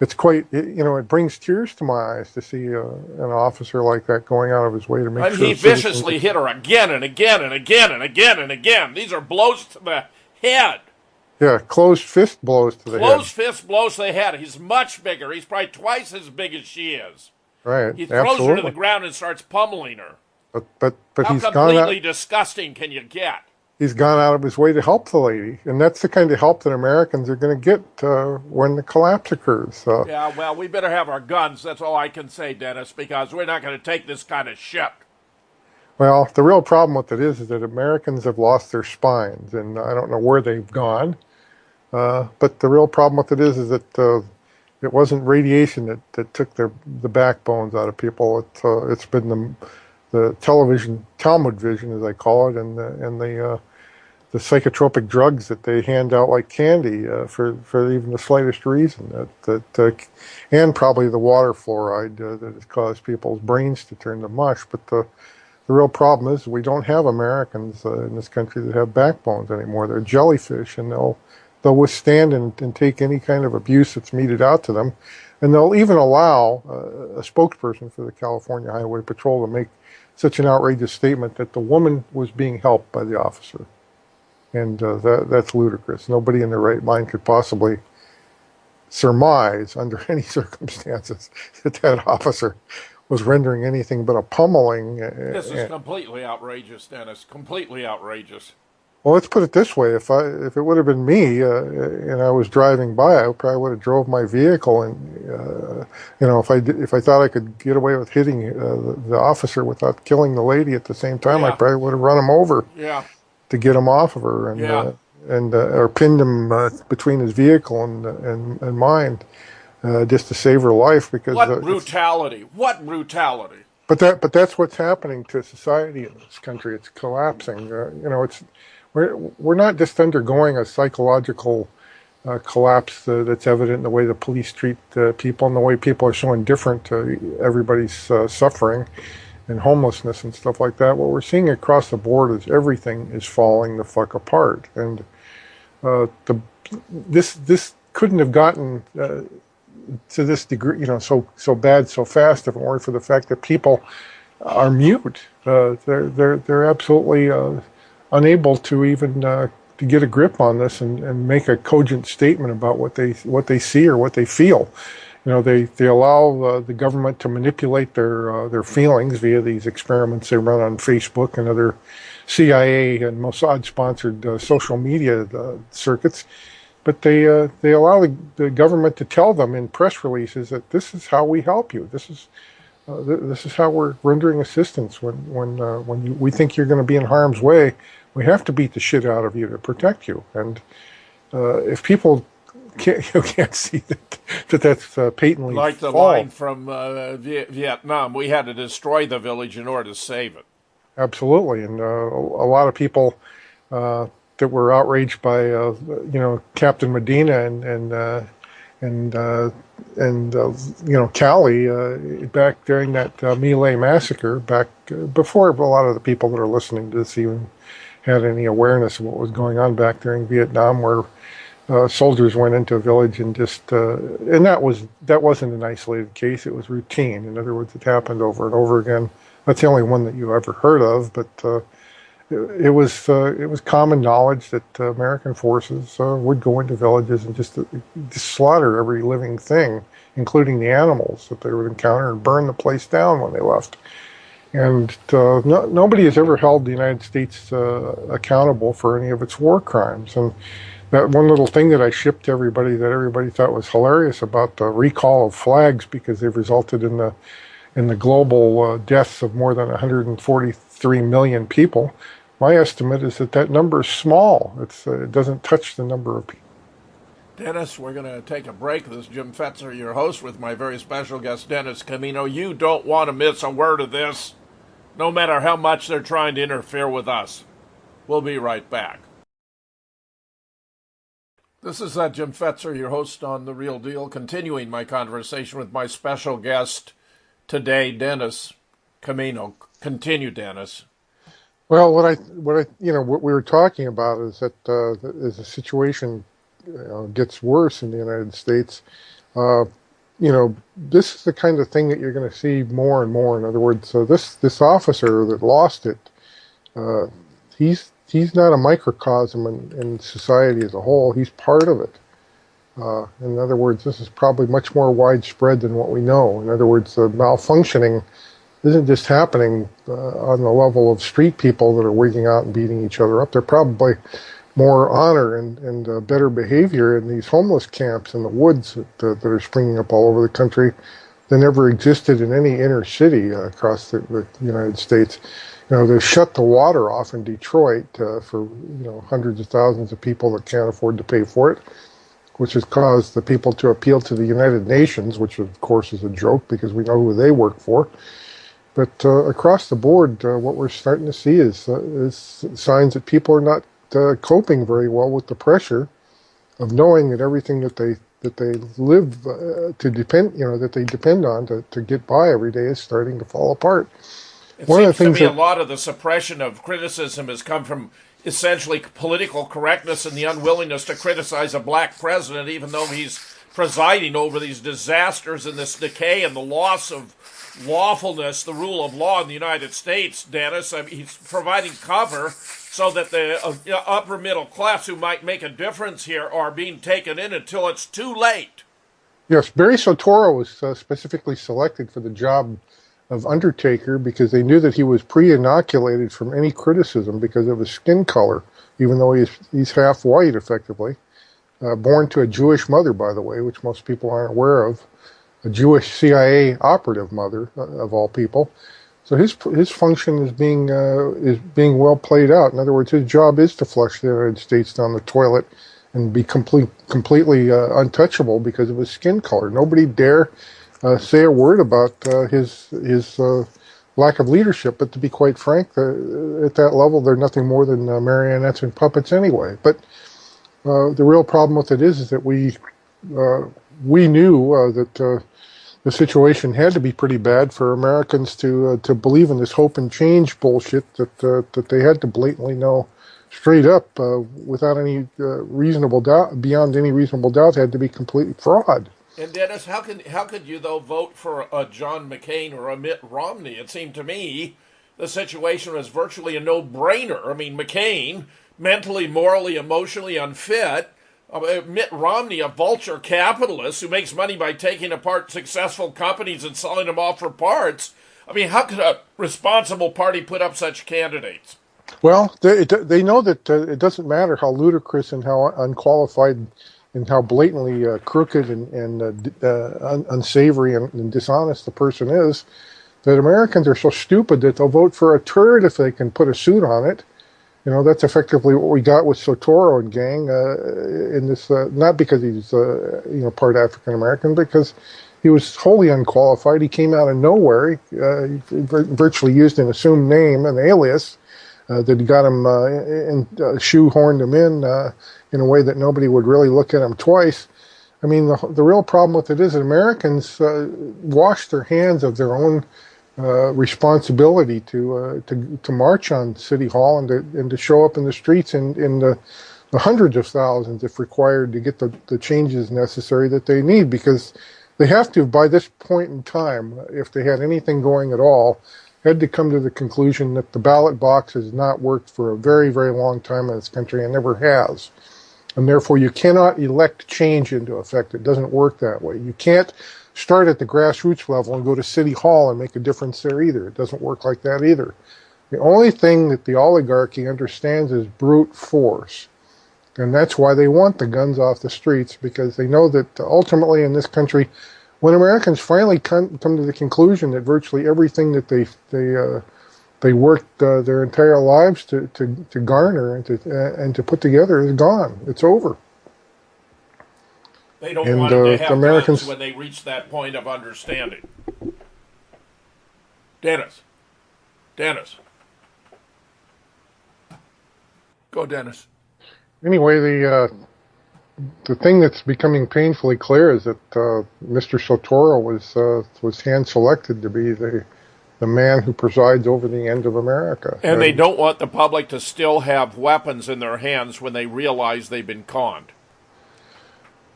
It's quite it brings tears to my eyes to see an officer like that going out of his way to make sure. And he viciously hit her again and again and again and again and again. These are blows to the head. Yeah, closed fist blows to the head. Closed fist blows to the head. He's much bigger. He's probably twice as big as she is. Right. He throws her to the ground and starts pummeling her. But How he's completely disgusting can you get? He's gone out of his way to help the lady, and that's the kind of help that Americans are going to get when the collapse occurs. Yeah, well, we better have our guns. That's all I can say, Dennis, because we're not going to take this kind of shit. Well, the real problem with it is that Americans have lost their spines, and I don't know where they've gone. But the real problem with it is that it wasn't radiation that took the backbones out of people. It's been the Talmud vision, as I call it, and the psychotropic drugs that they hand out like candy for even the slightest reason. And probably the water fluoride that has caused people's brains to turn to mush. But the real problem is we don't have Americans in this country that have backbones anymore. They're jellyfish, and they'll withstand and take any kind of abuse that's meted out to them. And they'll even allow a spokesperson for the California Highway Patrol to make such an outrageous statement that the woman was being helped by the officer. And that's ludicrous. Nobody in their right mind could possibly surmise under any circumstances that officer was rendering anything but a pummeling. This is completely outrageous, Dennis. Completely outrageous. Well, let's put it this way: if it would have been me and I was driving by, I probably would have drove my vehicle, and if I thought I could get away with hitting the officer without killing the lady at the same time, I probably would have run him over. Yeah. To get him off of her, and or pinned him between his vehicle and mine, just to save her life. Because what brutality! What brutality! But that's what's happening to society in this country. It's collapsing. We're not just undergoing a psychological collapse that's evident in the way the police treat people and the way people are so indifferent to everybody's suffering and homelessness and stuff like that. What we're seeing across the board is everything is falling the fuck apart, and this couldn't have gotten to this degree, so bad so fast if it weren't for the fact that people are mute. They're absolutely unable to even to get a grip on this and make a cogent statement about what they see or what they feel. They allow the government to manipulate their feelings via these experiments they run on Facebook and other CIA and Mossad-sponsored social media circuits. But they allow the government to tell them in press releases that this is how we help you. This is how we're rendering assistance when we think you're going to be in harm's way. We have to beat the shit out of you to protect you. And if people can't see that's patently like the false. line from Vietnam, we had to destroy the village in order to save it. Absolutely, and a lot of people that were outraged by Captain Medina and Cali back during that My Lai massacre, back before a lot of the people that are listening to this even had any awareness of what was going on back during Vietnam, where soldiers went into a village and just and that wasn't an isolated case. It was routine. In other words, it happened over and over again. That's the only one that you ever heard of, but it was common knowledge that American forces would go into villages and just slaughter every living thing, including the animals that they would encounter, and burn the place down when they left. And nobody has ever held the United States accountable for any of its war crimes. And that one little thing that I shipped to everybody that everybody thought was hilarious about the recall of flags because they've resulted in the global deaths of more than 143 million people. My estimate is that number is small. It doesn't touch the number of people. Dennis, we're going to take a break. This is Jim Fetzer, your host, with my very special guest, Dennis Cimino. You don't want to miss a word of this, no matter how much they're trying to interfere with us. We'll be right back. This is Jim Fetzer, your host on The Real Deal, continuing my conversation with my special guest today, Dennis Cimino. Continue, Dennis. Well, what we were talking about is that as the situation gets worse in the United States, this is the kind of thing that you're going to see more and more. In other words, this officer that lost it, he's not a microcosm in society as a whole. He's part of it. In other words, this is probably much more widespread than what we know. In other words, the malfunctioning isn't just happening on the level of street people that are wigging out and beating each other up. They're probably more honor and better behavior in these homeless camps in the woods that are springing up all over the country than ever existed in any inner city across the United States. They shut the water off in Detroit for hundreds of thousands of people that can't afford to pay for it, which has caused the people to appeal to the United Nations, which of course is a joke because we know who they work for. But across the board, what we're starting to see is signs that people are not coping very well with the pressure of knowing that everything that they live to depend, that they depend on to get by every day is starting to fall apart. It seems to me a lot of the suppression of criticism has come from essentially political correctness and the unwillingness to criticize a black president, even though he's presiding over these disasters and this decay and the loss of lawfulness, the rule of law in the United States, Dennis. I mean, he's providing cover so that the upper middle class who might make a difference here are being taken in until it's too late. Yes, Barry Soetoro was specifically selected for the job of undertaker because they knew that he was pre-inoculated from any criticism because of his skin color, even though he's half white, effectively. Born to a Jewish mother, by the way, which most people aren't aware of. A Jewish CIA operative mother, of all people. So his function is being well played out. In other words, his job is to flush the United States down the toilet and be completely untouchable because of his skin color. Nobody dare say a word about his lack of leadership. But to be quite frank, at that level, they're nothing more than marionettes and puppets anyway. But the real problem with it is that we knew that the situation had to be pretty bad for Americans to believe in this hope and change bullshit that they had to blatantly know straight up without any reasonable doubt, beyond any reasonable doubt, had to be complete fraud. And Dennis, how could you though vote for a John McCain or a Mitt Romney? It seemed to me the situation was virtually a no-brainer. I mean, McCain, mentally, morally, emotionally unfit. Mitt Romney, a vulture capitalist who makes money by taking apart successful companies and selling them off for parts. I mean, how could a responsible party put up such candidates? Well, they know that it doesn't matter how ludicrous and how unqualified and how blatantly crooked and unsavory and dishonest the person is, that Americans are so stupid that they'll vote for a turd if they can put a suit on it. You know, that's effectively what we got with Sotoro and gang in this, not because he's, part African American, because he was wholly unqualified. He came out of nowhere. He virtually used an assumed name, an alias, that got him shoehorned him in a way that nobody would really look at him twice. I mean, the real problem with it is that Americans wash their hands of their own responsibility to march on City Hall and to show up in the streets in the hundreds of thousands, if required, to get the changes necessary that they need, because they have to, by this point in time, if they had anything going at all, had to come to the conclusion that the ballot box has not worked for a very, very long time in this country and never has. And therefore, you cannot elect change into effect. It doesn't work that way. You can't start at the grassroots level and go to City Hall and make a difference there either. It doesn't work like that either. The only thing that the oligarchy understands is brute force. And that's why they want the guns off the streets, because they know that ultimately in this country, when Americans finally come to the conclusion that virtually everything that they worked their entire lives to garner and to put together is gone. It's over. They don't want to have Americans when they reach that point of understanding. Dennis. Go, Dennis. Anyway, the thing that's becoming painfully clear is that Mr. Sotoro was hand-selected to be the man who presides over the end of America. And they don't want the public to still have weapons in their hands when they realize they've been conned.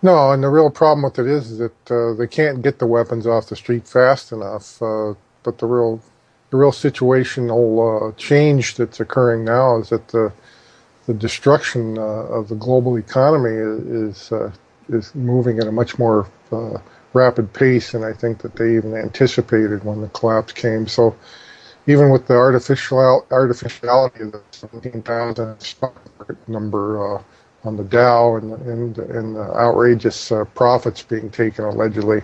No, and the real problem with it is that they can't get the weapons off the street fast enough. But the real situational change that's occurring now is that the destruction of the global economy is moving at a much more rapid pace than I think that they even anticipated when the collapse came. So even with the artificiality of the 17,000 stock market number on the Dow and the outrageous profits being taken allegedly,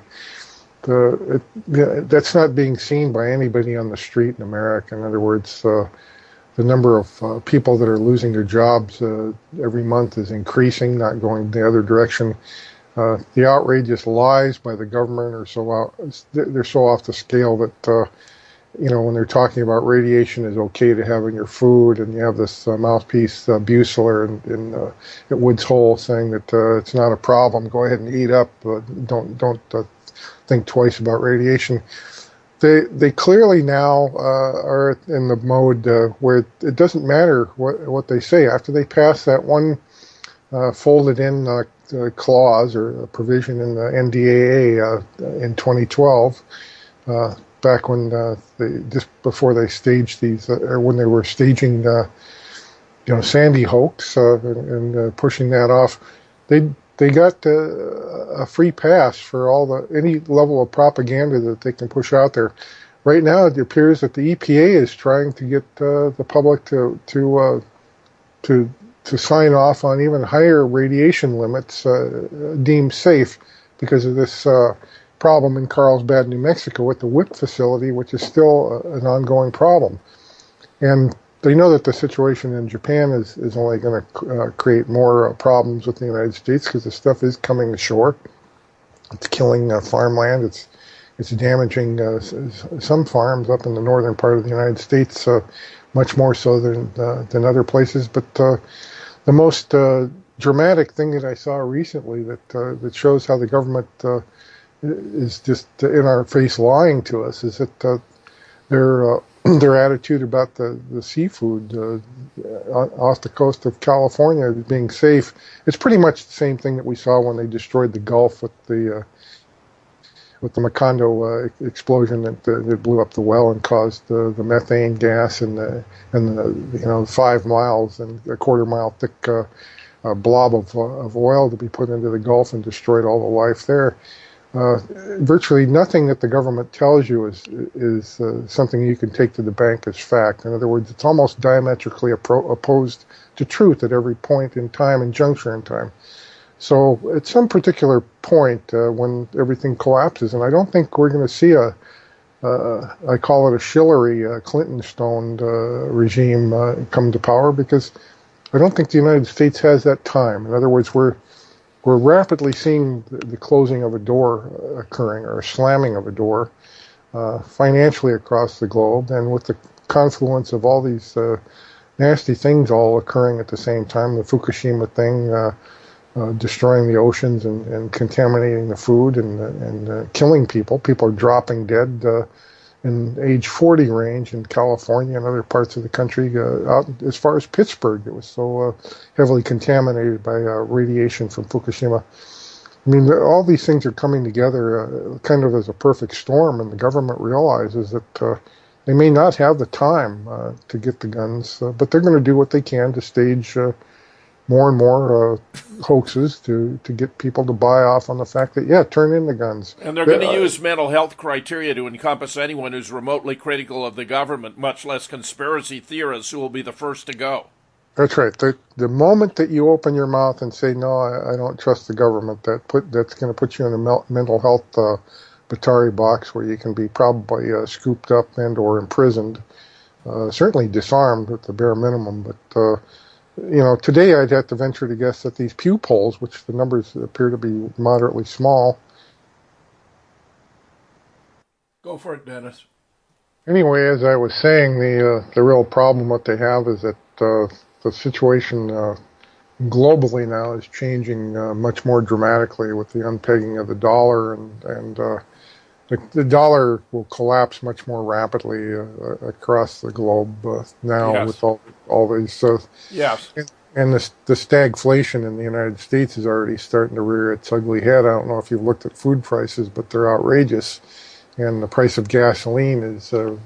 that's not being seen by anybody on the street in America. In other words, the number of people that are losing their jobs every month is increasing, not going the other direction. The outrageous lies by the government are they're so off the scale that when they're talking about radiation is okay to have in your food, and you have this mouthpiece Buseler at Woods Hole saying that it's not a problem, go ahead and eat up, don't think twice about radiation. They clearly now are in the mode where it doesn't matter what they say. After they pass that one folded in clause or provision in the NDAA in 2012, back when just before they staged these, or when they were staging Sandy hoax and pushing that off, they got a free pass for any level of propaganda that they can push out there. Right now, it appears that the EPA is trying to get the public to sign off on even higher radiation limits deemed safe because of this problem in Carlsbad, New Mexico, with the WIP facility, which is still an ongoing problem. And they know that the situation in Japan is only going to create more problems with the United States because the stuff is coming ashore. It's killing farmland. It's damaging some farms up in the northern part of the United States, much more so than other places. But the most dramatic thing that I saw recently that shows how the government is just in our face lying to us is that their attitude about the seafood off the coast of California being safe. It's pretty much the same thing that we saw when they destroyed the Gulf with the Macondo explosion that blew up the well and caused the methane gas and the 5 miles and a quarter-mile thick blob of oil to be put into the Gulf and destroyed all the life there. Virtually nothing that the government tells you is something you can take to the bank as fact. In other words, it's almost diametrically opposed to truth at every point in time and juncture in time. So at some particular point when everything collapses, and I don't think we're going to see I call it a Schillery, Clinton-stoned regime come to power, because I don't think the United States has that time. In other words, we're rapidly seeing the closing of a door occurring, or a slamming of a door financially across the globe, and with the confluence of all these nasty things all occurring at the same time, the Fukushima thing, destroying the oceans and contaminating the food and killing people. People are dropping dead in age 40 range in California and other parts of the country. Out as far as Pittsburgh, it was so heavily contaminated by radiation from Fukushima. I mean, all these things are coming together kind of as a perfect storm, and the government realizes that they may not have the time to get the guns, but they're going to do what they can to stage more and more hoaxes to get people to buy off on the fact that, yeah, turn in the guns. And they're going to use mental health criteria to encompass anyone who's remotely critical of the government, much less conspiracy theorists who will be the first to go. That's right. The moment that you open your mouth and say, no, I don't trust the government, that's going to put you in a mental health Batari box where you can be probably scooped up and or imprisoned, certainly disarmed at the bare minimum, but today I'd have to venture to guess that these Pew polls, which the numbers appear to be moderately small. Go for it, Dennis. Anyway, as I was saying, the real problem what they have is that the situation globally now is changing much more dramatically with the unpegging of the dollar, and the dollar will collapse much more rapidly across the globe now. Yes. With all these. Yes. And the stagflation in the United States is already starting to rear its ugly head. I don't know if you've looked at food prices, but they're outrageous. And the price of gasoline is, in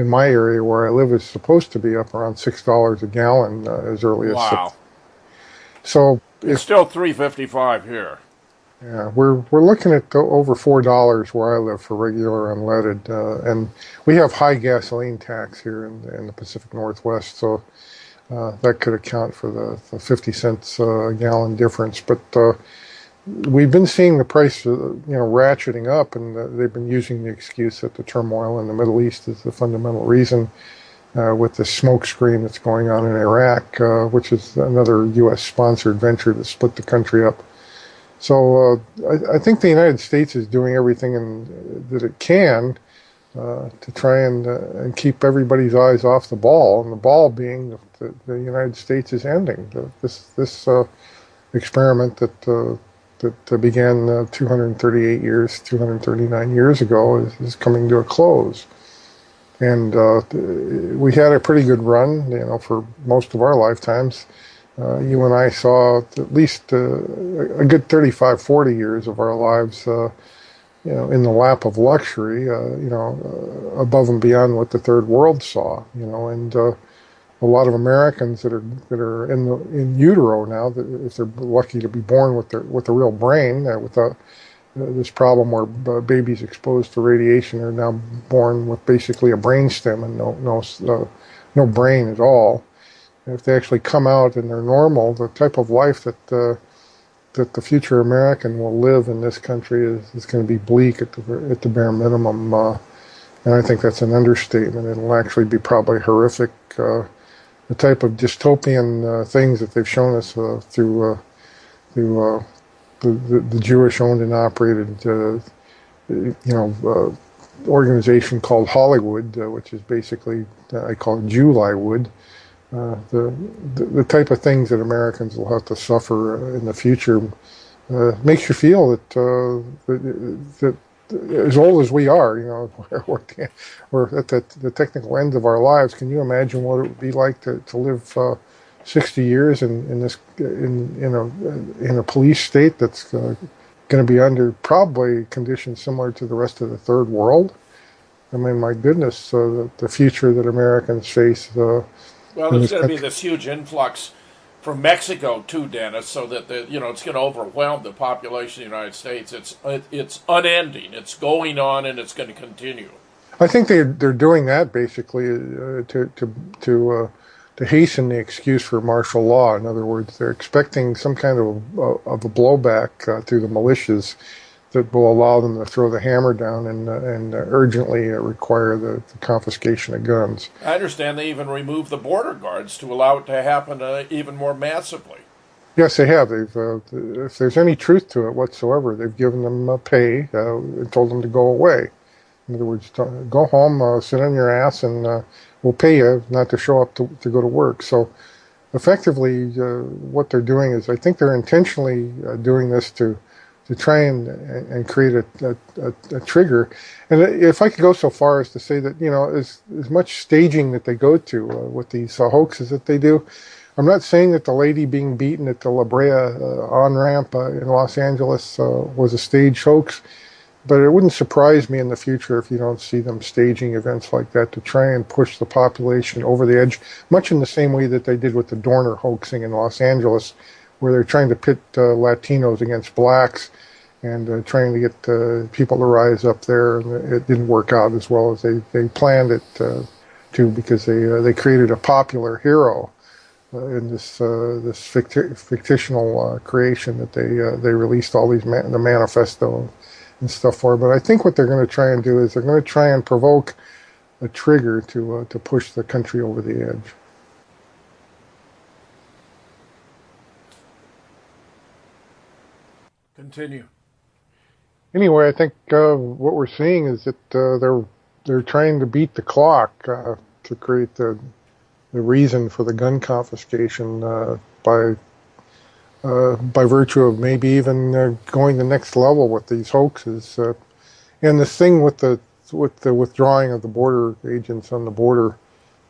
my area where I live, is supposed to be up around $6 a gallon as early as September. So it's still $3.55 here. Yeah, we're looking at over $4 where I live for regular unleaded, and we have high gasoline tax here in the Pacific Northwest, so that could account for the 50 cents a gallon difference. But we've been seeing the price, ratcheting up, and they've been using the excuse that the turmoil in the Middle East is the fundamental reason, with the smokescreen that's going on in Iraq, which is another U.S.-sponsored venture to split the country up. So I think the United States is doing everything that it can to try and keep everybody's eyes off the ball, and the ball being the United States is ending. This experiment that began 239 years ago is coming to a close. And we had a pretty good run, for most of our lifetimes. You and I saw at least a good 35, 40 years of our lives, in the lap of luxury, above and beyond what the third world saw, and a lot of Americans that are in utero now, that if they're lucky to be born with a real brain, without this problem where babies exposed to radiation are now born with basically a brain stem and no brain at all. If they actually come out and they're normal, the type of life that that the future American will live in this country is going to be bleak at the bare minimum. And I think that's an understatement. It'll actually be probably horrific. The type of dystopian things that they've shown us through the Jewish-owned and operated, organization called Hollywood, which is basically, I call it Julywood. The type of things that Americans will have to suffer in the future makes you feel that as old as we are, we're at the technical end of our lives. Can you imagine what it would be like to live 60 years in a police state that's going to be under probably conditions similar to the rest of the third world? I mean, my goodness, the future that Americans face. Well, there's going to be this huge influx from Mexico too, Dennis, so that it's going to overwhelm the population of the United States. It's unending. It's going on, and it's going to continue. I think they're doing that basically to hasten the excuse for martial law. In other words, they're expecting some kind of a blowback through the militias that will allow them to throw the hammer down and urgently require the confiscation of guns. I understand they even removed the border guards to allow it to happen even more massively. Yes, they have. If there's any truth to it whatsoever, they've given them pay and told them to go away. In other words, go home, sit on your ass, and we'll pay you not to show up to go to work. So effectively, what they're doing is, I think they're intentionally doing this to try and create a trigger. And if I could go so far as to say that, as much staging that they go to with these hoaxes that they do, I'm not saying that the lady being beaten at the La Brea on-ramp in Los Angeles was a staged hoax, but it wouldn't surprise me in the future if you don't see them staging events like that to try and push the population over the edge, much in the same way that they did with the Dorner hoaxing in Los Angeles, where they're trying to pit Latinos against blacks and trying to get people to rise up there. And it didn't work out as well as they planned it to, because they created a popular hero in this fictional creation that they released all these the manifesto and stuff for. But I think what they're going to try and do is they're going to try and provoke a trigger to push the country over the edge. Continue. Anyway, I think what we're seeing is that they're trying to beat the clock to create the reason for the gun confiscation by virtue of maybe even going the next level with these hoaxes. And this thing with the withdrawing of the border agents on the border,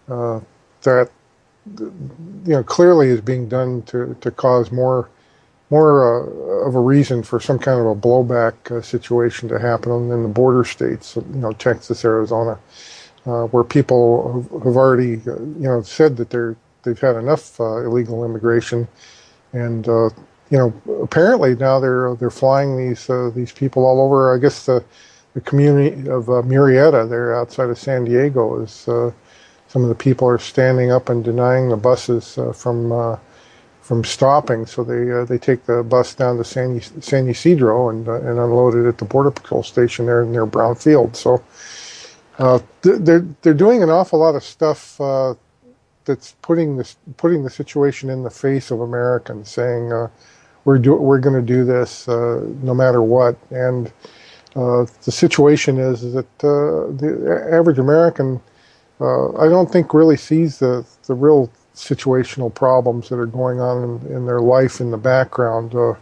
that clearly is being done to cause more of a reason for some kind of a blowback situation to happen in the border states, Texas, Arizona, where people have already, said that they've had enough illegal immigration, and apparently now they're flying these people all over. I guess the community of Murrieta there outside of San Diego is some of the people are standing up and denying the buses from stopping, so they take the bus down to San Ysidro and unload it at the Border Patrol station there near Brown Field. So they're doing an awful lot of stuff that's putting the situation in the face of Americans, saying we're going to do this no matter what. And the situation is that the average American, I don't think really sees the real situational problems that are going on in their life in the background. As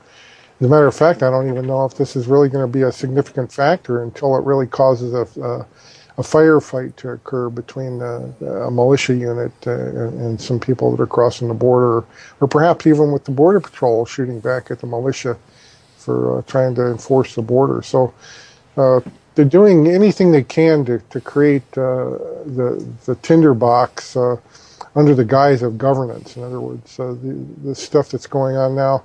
a matter of fact, I don't even know if this is really going to be a significant factor until it really causes a firefight to occur between a militia unit and some people that are crossing the border, or perhaps even with the Border Patrol shooting back at the militia for trying to enforce the border. So they're doing anything they can to create the tinderbox under the guise of governance. In other words, the stuff that's going on now,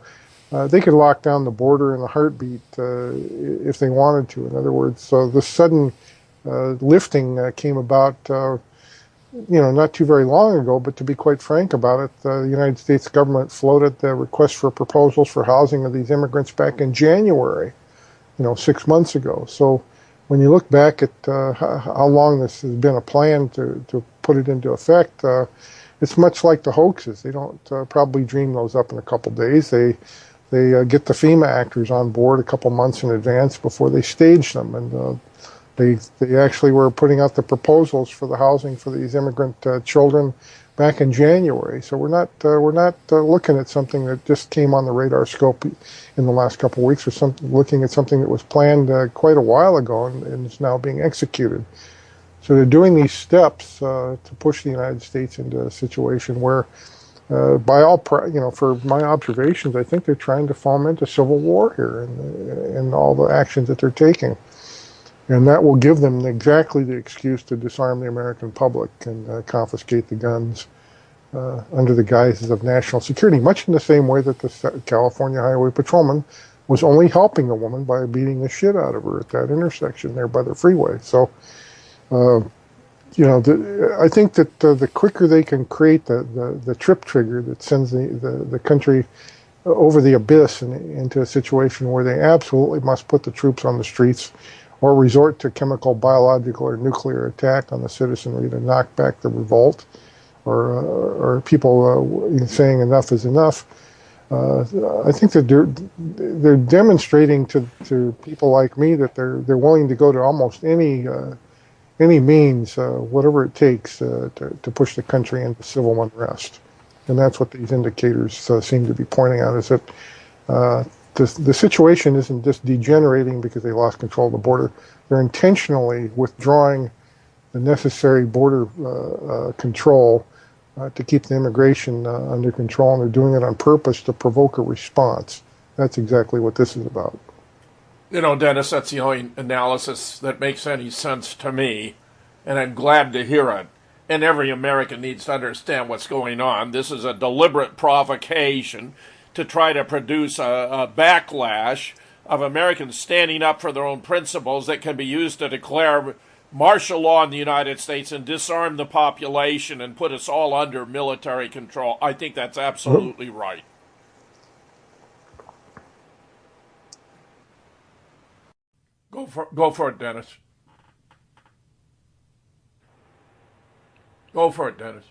they could lock down the border in a heartbeat if they wanted to. In other words, so the sudden lifting came about not too very long ago, but to be quite frank about it, the United States government floated the request for proposals for housing of these immigrants back in January, 6 months ago. So when you look back at how long this has been a plan to put it into effect, it's much like the hoaxes. They don't probably dream those up in a couple days. They get the FEMA actors on board a couple months in advance before they stage them, and they actually were putting out the proposals for the housing for these immigrant children back in January. So we're not looking at something that just came on the radar scope in the last couple of weeks. We're looking at something that was planned quite a while ago and is now being executed. So they're doing these steps to push the United States into a situation where, by all, for my observations, I think they're trying to foment a civil war here in all the actions that they're taking. And that will give them exactly the excuse to disarm the American public and confiscate the guns under the guises of national security, much in the same way that the California Highway Patrolman was only helping a woman by beating the shit out of her at that intersection there by the freeway. So, I think that the quicker they can create the trip trigger that sends the country over the abyss and into a situation where they absolutely must put the troops on the streets or resort to chemical, biological, or nuclear attack on the citizenry to knock back the revolt, or people saying enough is enough. I think that they're demonstrating to people like me that they're willing to go to almost any means, whatever it takes, to push the country into civil unrest. And that's what these indicators seem to be pointing out, is that the situation isn't just degenerating because they lost control of the border. They're intentionally withdrawing the necessary border control to keep the immigration under control, and they're doing it on purpose to provoke a response. That's exactly what this is about. Dennis, that's the only analysis that makes any sense to me, and I'm glad to hear it. And every American needs to understand what's going on. This is a deliberate provocation to try to produce a backlash of Americans standing up for their own principles that can be used to declare martial law in the United States and disarm the population and put us all under military control. I think that's absolutely right. Go for it, Dennis. Go for it, Dennis.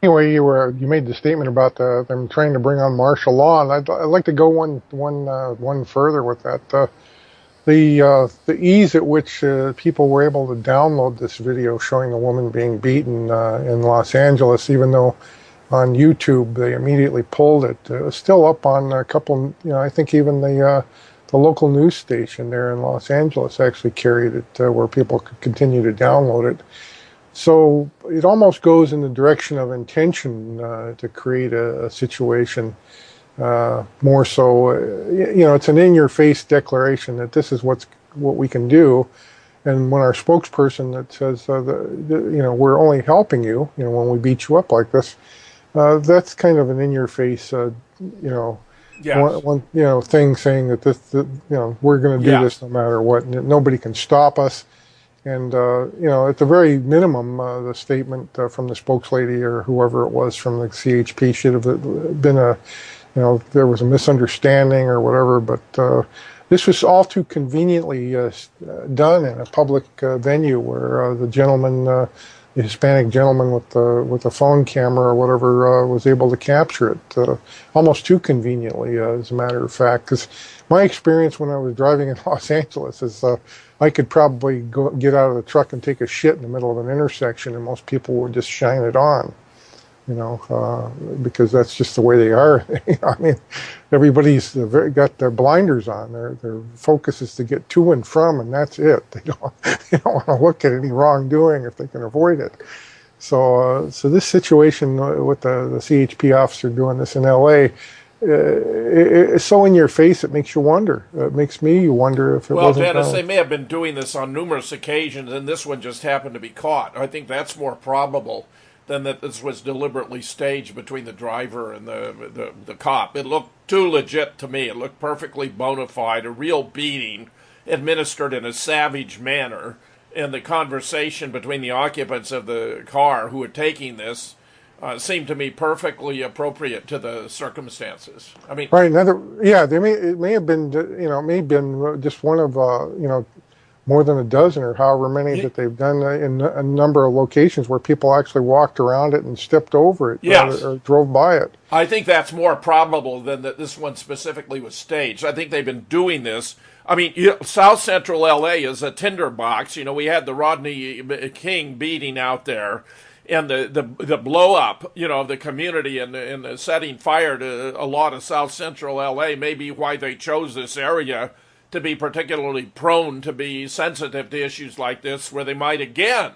Anyway, you made the statement about them trying to bring on martial law, and I'd like to go one further with that. The ease at which people were able to download this video showing a woman being beaten in Los Angeles, even though on YouTube they immediately pulled it, was still up on a couple. I think even the local news station there in Los Angeles actually carried it, where people could continue to download it. So it almost goes in the direction of intention to create a situation. More so, it's an in-your-face declaration that this is what we can do. And when our spokesperson that says, we're only helping you, when we beat you up like this, that's kind of an in-your-face, Yes. thing saying that we're going to do this no matter what. Nobody can stop us. And, at the very minimum, the statement from the spokeslady or whoever it was from the CHP should have been there was a misunderstanding or whatever. But this was all too conveniently done in a public venue where the gentleman, the Hispanic gentleman with the phone camera or whatever, was able to capture it almost too conveniently, as a matter of fact. Because my experience when I was driving in Los Angeles is I could probably get out of the truck and take a shit in the middle of an intersection, and most people would just shine it on, because that's just the way they are. I mean, everybody's got their blinders on. Their focus is to get to and from, and that's it. They don't want to look at any wrongdoing if they can avoid it. So this situation with the CHP officer doing this in L.A., it's so in your face it makes you wonder. It makes me wonder if it wasn't. Well, Dennis, they may have been doing this on numerous occasions, and this one just happened to be caught. I think that's more probable than that this was deliberately staged between the driver and the cop. It looked too legit to me. It looked perfectly bona fide, a real beating administered in a savage manner, and the conversation between the occupants of the car who were taking this seemed to me perfectly appropriate to the circumstances. I mean, right. It may have been, it may have been just one of, more than a dozen or however many that they've done in a number of locations where people actually walked around it and stepped over it, yes, or drove by it. I think that's more probable than that this one specifically was staged. I think they've been doing this. I mean, South Central LA is a tinderbox. We had the Rodney King beating out there, and the blow up, of the community and the setting fire to a lot of South Central LA may be why they chose this area to be particularly prone to be sensitive to issues like this, where they might again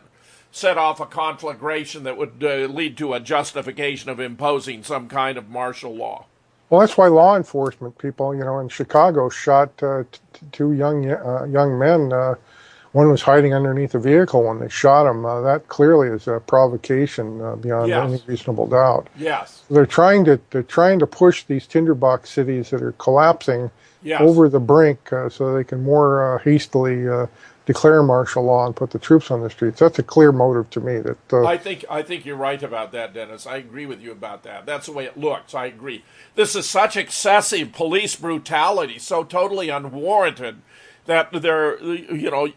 set off a conflagration that would lead to a justification of imposing some kind of martial law. Well, that's why law enforcement people, in Chicago shot two young men. One was hiding underneath a vehicle when they shot him. That clearly is a provocation beyond any reasonable doubt. Yes. They're trying to push these tinderbox cities that are collapsing over the brink so they can more hastily declare martial law and put the troops on the streets. That's a clear motive to me. I think you're right about that, Dennis. I agree with you about that. That's the way it looks. I agree. This is such excessive police brutality, so totally unwarranted, that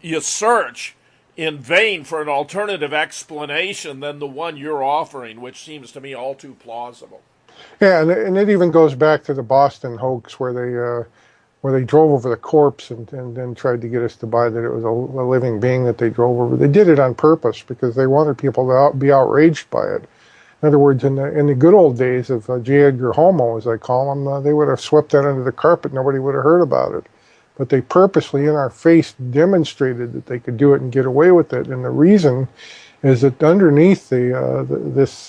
you search in vain for an alternative explanation than the one you're offering, which seems to me all too plausible. Yeah, and it even goes back to the Boston hoax where they drove over the corpse and then tried to get us to buy that it was a living being that they drove over. They did it on purpose because they wanted people to be outraged by it. In other words, in the good old days of J. Edgar Homo, as I call him, they would have swept that under the carpet. Nobody would have heard about it. But they purposely, in our face, demonstrated that they could do it and get away with it. And the reason is that underneath this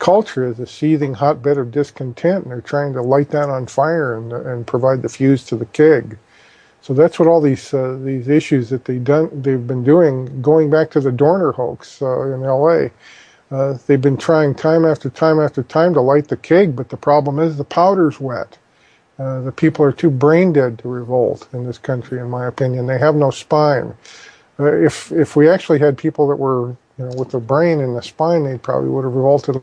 culture is a seething hotbed of discontent, and they're trying to light that on fire and provide the fuse to the keg. So that's what all these issues that they've been doing, going back to the Dorner hoax in L.A. They've been trying time after time after time to light the keg, but the problem is the powder's wet. The people are too brain dead to revolt in this country, in my opinion. They have no spine. If we actually had people that were with the brain and the spine, they probably would have revolted.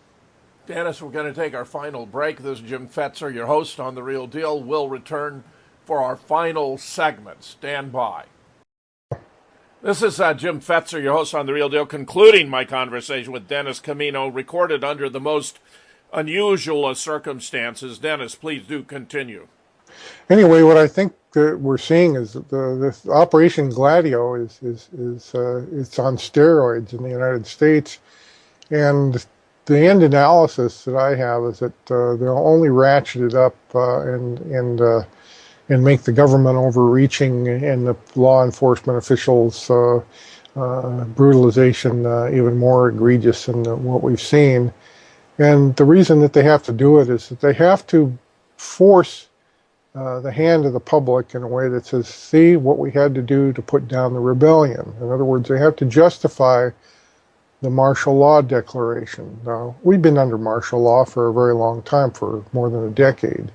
Dennis, we're going to take our final break. This is Jim Fetzer, your host on The Real Deal. We'll return for our final segment. Stand by. This is Jim Fetzer, your host on The Real Deal, concluding my conversation with Dennis Cimino, recorded under the most unusual of circumstances. Dennis, please do continue. Anyway, what I think that we're seeing is that this Operation Gladio is it's on steroids in the United States, and the end analysis that I have is that they'll only ratchet it up and make the government overreaching and the law enforcement officials' brutalization even more egregious than what we've seen. And the reason that they have to do it is that they have to force the hand of the public in a way that says, see what we had to do to put down the rebellion. In other words, they have to justify the martial law declaration. Now, we've been under martial law for a very long time, for more than a decade.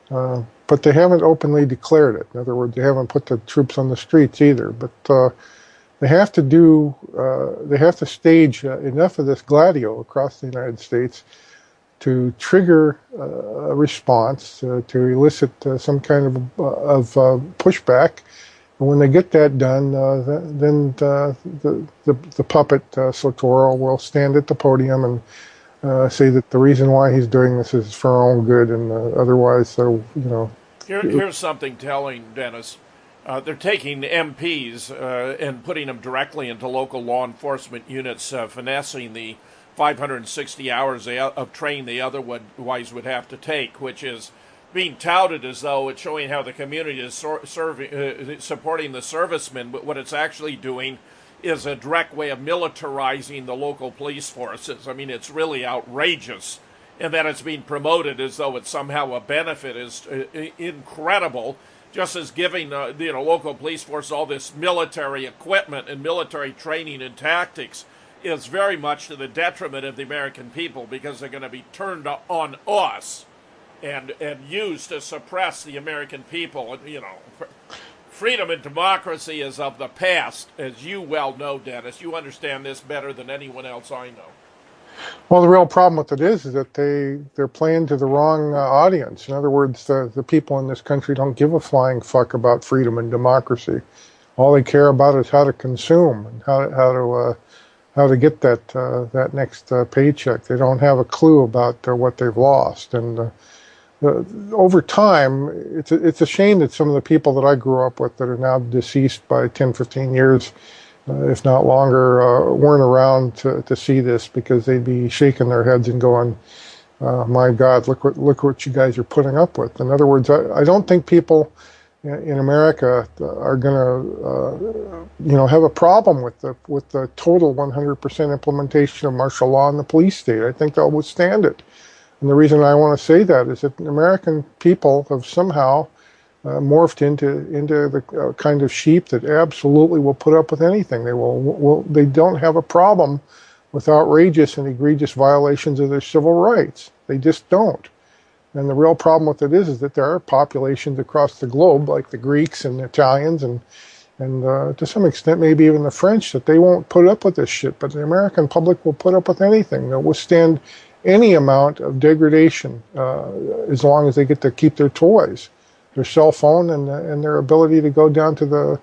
But they haven't openly declared it. In other words, they haven't put the troops on the streets either. But they have to stage enough of this gladio across the United States to trigger a response, to elicit some kind of pushback. And when they get that done, then the puppet Sotoro will stand at the podium and say that the reason why he's doing this is for our own good, and otherwise, Here's something telling, Dennis. They're taking MPs and putting them directly into local law enforcement units, finessing the 560 hours of training they otherwise would have to take, which is being touted as though it's showing how the community is supporting the servicemen, but what it's actually doing is a direct way of militarizing the local police forces. I mean, it's really outrageous. And that it's being promoted as though it's somehow a benefit is incredible, just as giving local police force all this military equipment and military training and tactics is very much to the detriment of the American people, because they're going to be turned on us and used to suppress the American people. freedom and democracy is of the past, as you well know, Dennis. You understand this better than anyone else I know. Well, the real problem with it is that they're playing to the wrong audience. In other words, the people in this country don't give a flying fuck about freedom and democracy. All they care about is how to consume and how to get that next paycheck. They don't have a clue about what they've lost. And over time, it's a shame that some of the people that I grew up with that are now deceased by 10, 15 years, if not longer, weren't around to see this, because they'd be shaking their heads and going, my God, look what you guys are putting up with. In other words, I don't think people in America are going to, have a problem with the total 100% implementation of martial law in the police state. I think they'll withstand it. And the reason I want to say that is that American people have somehow morphed into the kind of sheep that absolutely will put up with anything. They don't have a problem with outrageous and egregious violations of their civil rights. They just don't. And the real problem with it is that there are populations across the globe, like the Greeks and the Italians and to some extent maybe even the French, that they won't put up with this shit. But the American public will put up with anything. They'll withstand any amount of degradation as long as they get to keep their toys, their cell phone, and their ability to go down to the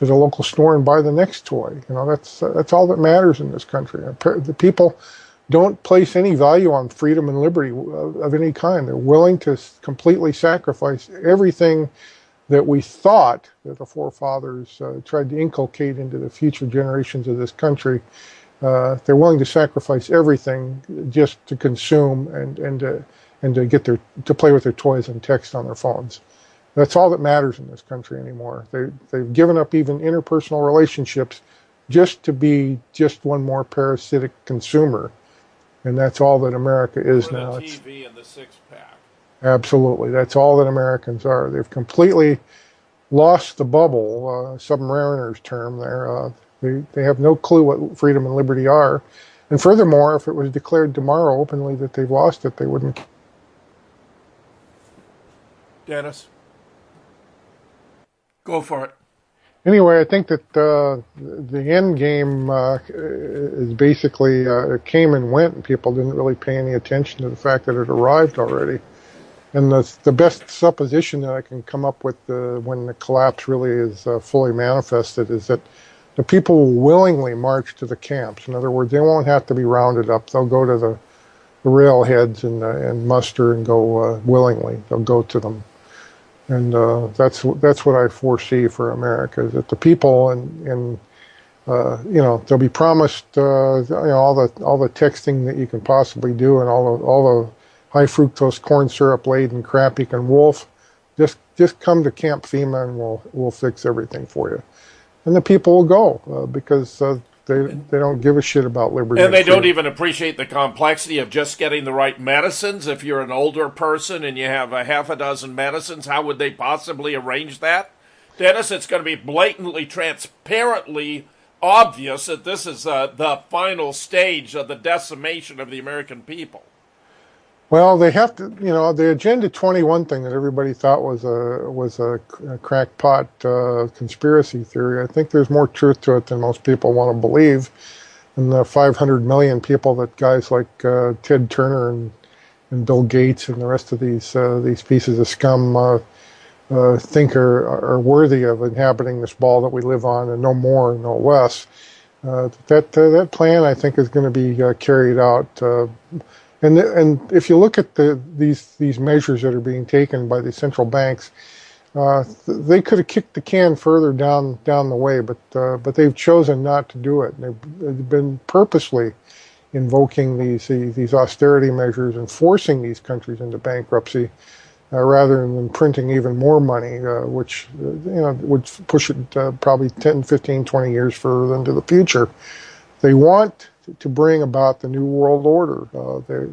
local store and buy the next toy. That's all that matters in this country. The people don't place any value on freedom and liberty of any kind. They're willing to completely sacrifice everything that we thought that the forefathers tried to inculcate into the future generations of this country. They're willing to sacrifice everything just to consume and to play with their toys and text on their phones. That's all that matters in this country anymore. They've given up even interpersonal relationships just to be just one more parasitic consumer, and that's all that America is now. The TV and the six-pack. Absolutely, that's all that Americans are. They've completely lost the bubble. Submariner's term there. They have no clue what freedom and liberty are. And furthermore, if it was declared tomorrow openly that they've lost it, they wouldn't. Dennis, go for it. Anyway, I think that the end game is basically it came and went, and people didn't really pay any attention to the fact that it arrived already. And the best supposition that I can come up with when the collapse really is fully manifested is that the people will willingly march to the camps. In other words, they won't have to be rounded up. They'll go to the railheads and muster and go willingly. They'll go to them, and that's what I foresee for America. Is that the people they'll be promised all the texting that you can possibly do and all the high fructose corn syrup laden crap you can wolf. Just come to Camp FEMA and we'll fix everything for you. And the people will go because they don't give a shit about liberty. And they don't even appreciate the complexity of just getting the right medicines. If you're an older person and you have a half a dozen medicines, how would they possibly arrange that? Dennis, it's going to be blatantly, transparently obvious that this is the final stage of the decimation of the American people. Well, they have to, the Agenda 21 thing that everybody thought was a crackpot conspiracy theory. I think there's more truth to it than most people want to believe. And the 500 million people that guys like Ted Turner and Bill Gates and the rest of these pieces of scum think are worthy of inhabiting this ball that we live on, and no more, no less. That plan, I think, is going to be carried out. And if you look at these measures that are being taken by the central banks, they could have kicked the can further down the way, but they've chosen not to do it. They've been purposely invoking these austerity measures and forcing these countries into bankruptcy, rather than printing even more money, which would push it probably 10, 15, 20 years further into the future. They want to bring about the New World Order.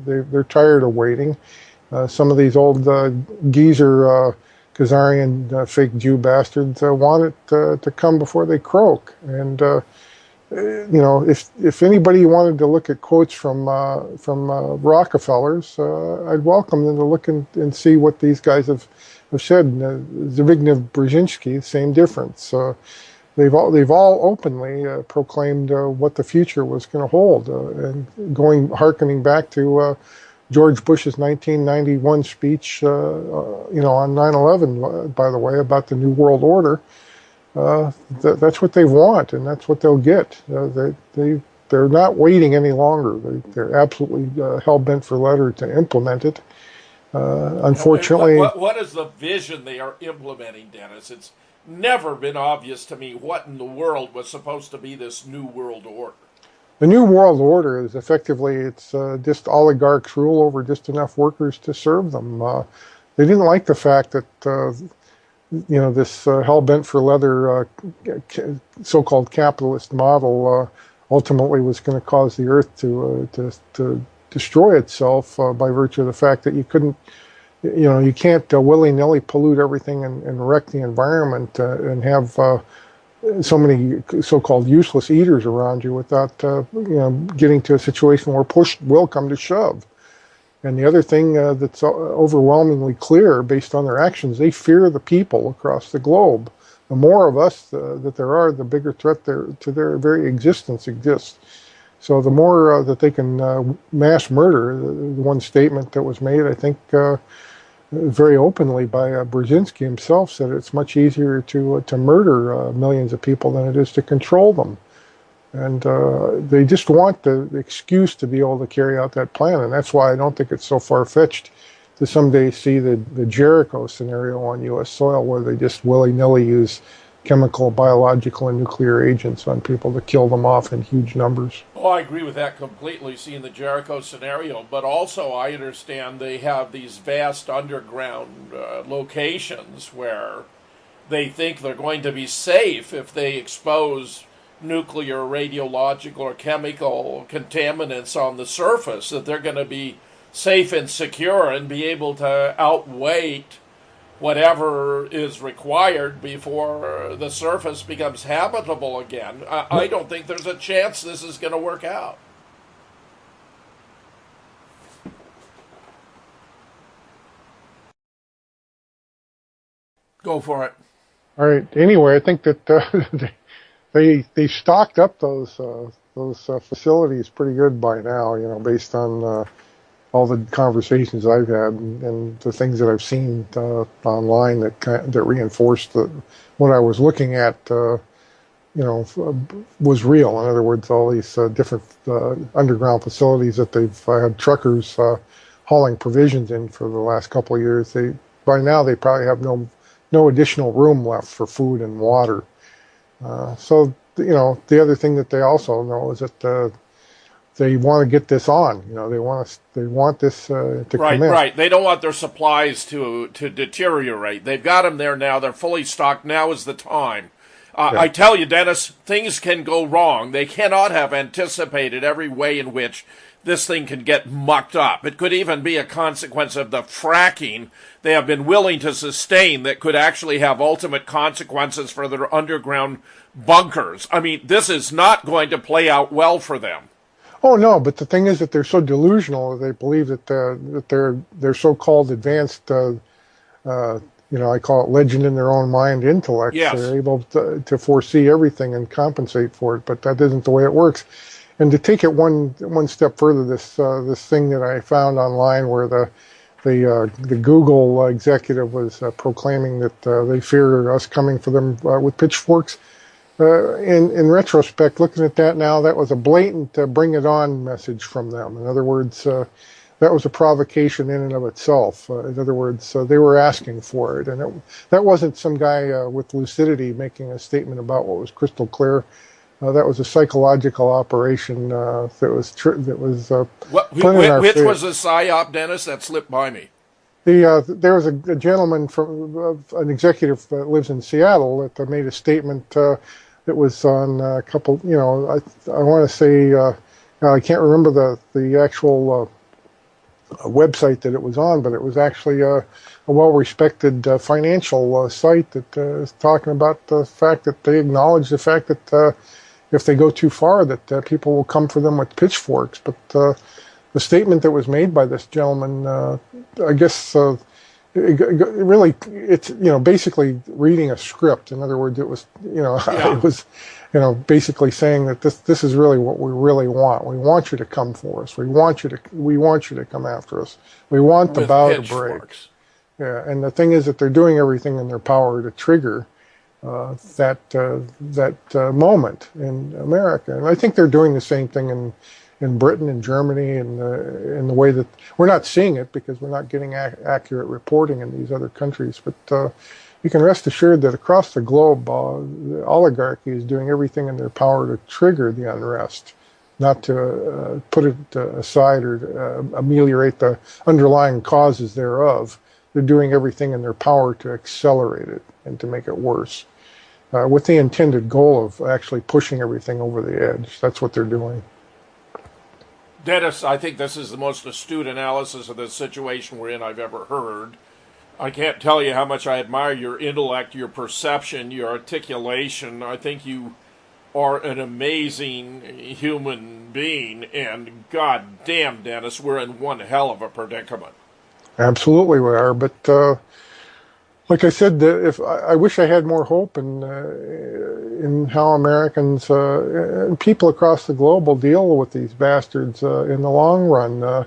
They're tired of waiting. Some of these old geezer Khazarian fake Jew bastards want it to come before they croak. And if anybody wanted to look at quotes from Rockefellers, I'd welcome them to look and see what these guys have said. Zbigniew Brzezinski, same difference. They've all openly proclaimed what the future was going to hold, and harkening back to George Bush's 1991 speech, on 9/11, by the way, about the New World Order. That's what they want, and that's what they'll get. They're not waiting any longer. They're absolutely hell bent for leather to implement it. Unfortunately, what is the vision they are implementing, Dennis? It's never been obvious to me what in the world was supposed to be this New World Order. the New World Order is effectively it's just oligarchs rule over just enough workers to serve them. They didn't like the fact that this hell bent for leather so-called capitalist model ultimately was going to cause the earth to destroy itself by virtue of the fact that you couldn't, you can't willy-nilly pollute everything and wreck the environment and have so many so-called useless eaters around you without getting to a situation where push will come to shove. And the other thing that's overwhelmingly clear based on their actions, they fear the people across the globe. The more of us that there are, the bigger threat to their very existence exists. So the more that they can mass murder, the one statement that was made, I think, very openly by Brzezinski himself, said it's much easier to murder millions of people than it is to control them. And they just want the excuse to be able to carry out that plan. And that's why I don't think it's so far-fetched to someday see the Jericho scenario on U.S. soil, where they just willy-nilly use chemical, biological, and nuclear agents on people to kill them off in huge numbers. Oh, I agree with that completely, seeing the Jericho scenario. But also I understand they have these vast underground locations where they think they're going to be safe if they expose nuclear, radiological, or chemical contaminants on the surface, that they're going to be safe and secure and be able to outweight whatever is required before the surface becomes habitable again. I don't think there's a chance this is going to work out. Go for it. All right. Anyway, I think that they stocked up those facilities pretty good by now. Based on all the conversations I've had and the things that I've seen online that reinforced what I was looking at. Was real. In other words, all these different underground facilities that they've had truckers hauling provisions in for the last couple of years. By now they probably have no additional room left for food and water. So the other thing that they also know is that they want to get this on. They want this to commence. Right. They don't want their supplies to deteriorate. They've got them there now. They're fully stocked. Now is the time. Yeah. I tell you, Dennis, things can go wrong. They cannot have anticipated every way in which this thing can get mucked up. It could even be a consequence of the fracking they have been willing to sustain that could actually have ultimate consequences for their underground bunkers. I mean, this is not going to play out well for them. Oh no, but the thing is that they're so delusional. They believe that their so-called advanced, I call it legend in their own mind intellect. Yes. They're able to foresee everything and compensate for it, but that isn't the way it works. And to take it one step further, this thing that I found online where the Google executive was proclaiming that they fear us coming for them with pitchforks. In retrospect, looking at that now, that was a blatant bring it on message from them. In other words, that was a provocation in and of itself. In other words, they were asking for it. And that wasn't some guy with lucidity making a statement about what was crystal clear. That was a psychological operation that was put in our which face. was a psyop, Dennis? That slipped by me. There was a gentleman an executive that lives in Seattle that made a statement that was on a couple, I want to say, I can't remember the actual website that it was on, but it was actually a well-respected financial site that is talking about the fact that they acknowledge the fact that if they go too far, that people will come for them with pitchforks. But the statement that was made by this gentleman, I guess, really, it's basically reading a script. In other words, it was Yeah. it was basically saying that this is really what we really want. We want you to come for us. We want you to come after us. We want the With bow to break. pitchforks. Yeah, and the thing is that they're doing everything in their power to trigger that moment in America, and I think they're doing the same thing in Britain and Germany, and in the way that we're not seeing it because we're not getting accurate reporting in these other countries. But you can rest assured that across the globe, the oligarchy is doing everything in their power to trigger the unrest, not to put it aside or ameliorate the underlying causes thereof. They're doing everything in their power to accelerate it and to make it worse, with the intended goal of actually pushing everything over the edge. That's what they're doing. Dennis, I think this is the most astute analysis of the situation we're in I've ever heard. I can't tell you how much I admire your intellect, your perception, your articulation. I think you are an amazing human being, and God damn, Dennis, we're in one hell of a predicament. Absolutely, we are. But like I said, if I wish I had more hope in how Americans and people across the globe will deal with these bastards in the long run.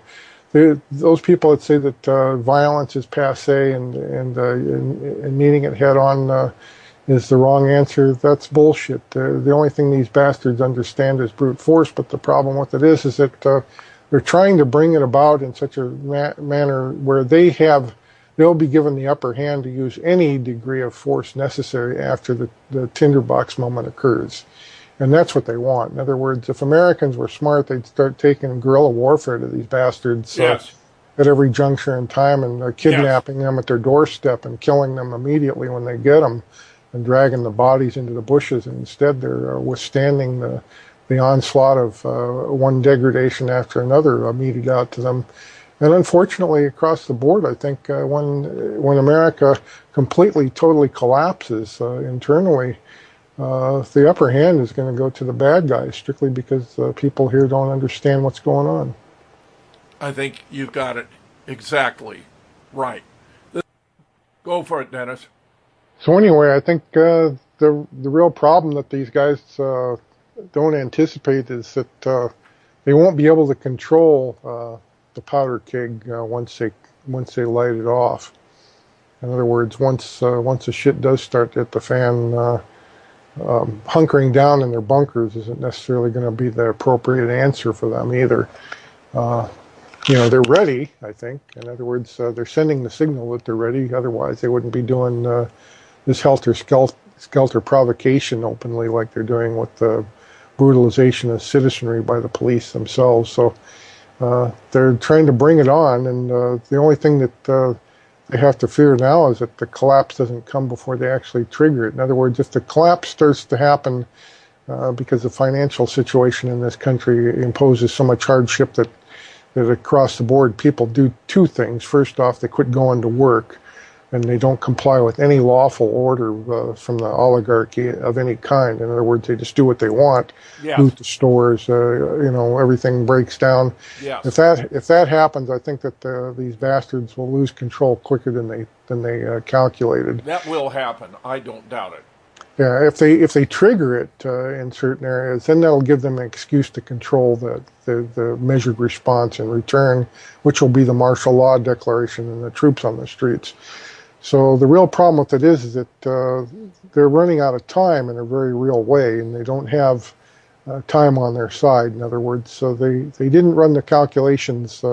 Those people that say that violence is passé and meeting it head on is the wrong answer, that's bullshit. The only thing these bastards understand is brute force, but the problem with it is that they're trying to bring it about in such a manner where they'll be given the upper hand to use any degree of force necessary after the tinderbox moment occurs. And that's what they want. In other words, if Americans were smart, they'd start taking guerrilla warfare to these bastards Yes. at every juncture in time, and kidnapping Yes. them at their doorstep and killing them immediately when they get them, and dragging the bodies into the bushes. And instead, they're withstanding the onslaught of one degradation after another meted out to them. And unfortunately, across the board, I think when America completely, totally collapses internally, the upper hand is going to go to the bad guys, strictly because people here don't understand what's going on. I think you've got it exactly right. Go for it, Dennis. So anyway, I think the real problem that these guys don't anticipate is that they won't be able to control the powder keg once they light it off. In other words, once the shit does start to hit the fan, hunkering down in their bunkers isn't necessarily going to be the appropriate answer for them either. They're ready, I think. In other words, they're sending the signal that they're ready. Otherwise, they wouldn't be doing this helter-skelter provocation openly like they're doing with the brutalization of citizenry by the police themselves. So they're trying to bring it on, and the only thing that they have to fear now is that the collapse doesn't come before they actually trigger it. In other words, if the collapse starts to happen because the financial situation in this country imposes so much hardship that across the board people do two things. First off, they quit going to work, and they don't comply with any lawful order from the oligarchy of any kind. In other words, they just do what they want, Yes. loot the stores, everything breaks down. Yes. If that happens, I think that these bastards will lose control quicker than they calculated. That will happen. I don't doubt it. Yeah, if they trigger it in certain areas, then that'll give them an excuse to control the measured response in return, which will be the martial law declaration and the troops on the streets. So the real problem with it is that they're running out of time in a very real way, and they don't have time on their side. In other words, so they didn't run the calculations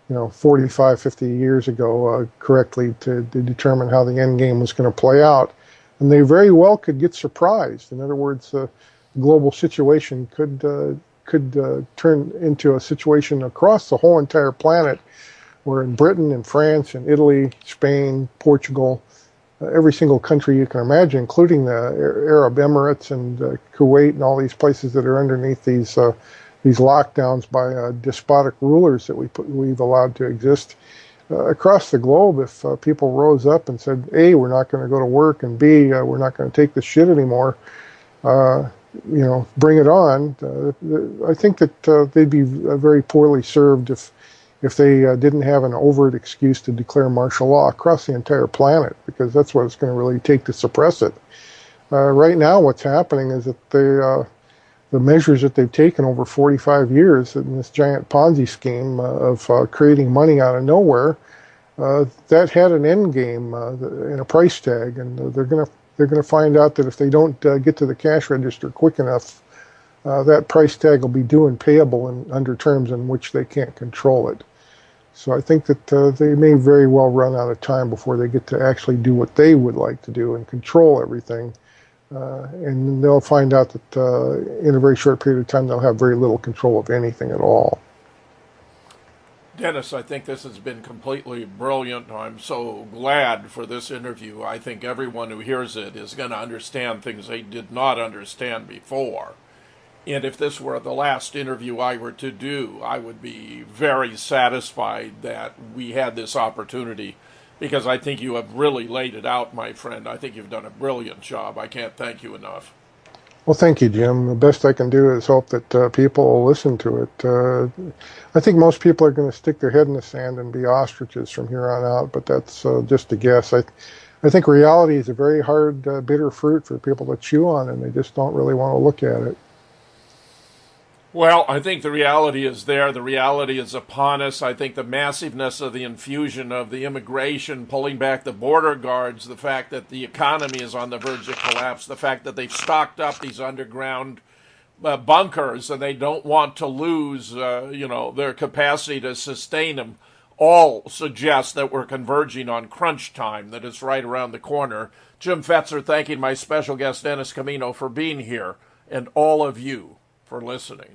45, 50 years ago correctly to determine how the end game was going to play out. And they very well could get surprised. In other words, the global situation could turn into a situation across the whole entire planet, where in Britain and France and Italy, Spain, Portugal, every single country you can imagine, including the Arab Emirates and Kuwait and all these places that are underneath these lockdowns by despotic rulers that we've allowed to exist. Across the globe, if people rose up and said, A, we're not going to go to work, and B, we're not going to take this shit anymore, bring it on. I think that they'd be very poorly served if they didn't have an overt excuse to declare martial law across the entire planet, because that's what it's going to really take to suppress it. Right now, what's happening is that the measures that they've taken over 45 years in this giant Ponzi scheme of creating money out of nowhere, that had an end game and a price tag, and they're gonna find out that if they don't get to the cash register quick enough, that price tag will be due and payable under terms in which they can't control it. So I think that they may very well run out of time before they get to actually do what they would like to do and control everything. And they'll find out that in a very short period of time, they'll have very little control of anything at all. Dennis, I think this has been completely brilliant. I'm so glad for this interview. I think everyone who hears it is going to understand things they did not understand before. And if this were the last interview I were to do, I would be very satisfied that we had this opportunity, because I think you have really laid it out, my friend. I think you've done a brilliant job. I can't thank you enough. Well, thank you, Jim. The best I can do is hope that people will listen to it. I think most people are going to stick their head in the sand and be ostriches from here on out, but that's just a guess. I think reality is a very hard, bitter fruit for people to chew on, and they just don't really want to look at it. Well, I think the reality is there. The reality is upon us. I think the massiveness of the infusion of the immigration, pulling back the border guards, the fact that the economy is on the verge of collapse, the fact that they've stocked up these underground bunkers and they don't want to lose, their capacity to sustain them, all suggest that we're converging on crunch time, that is right around the corner. Jim Fetzer thanking my special guest, Dennis Cimino, for being here, and all of you for listening.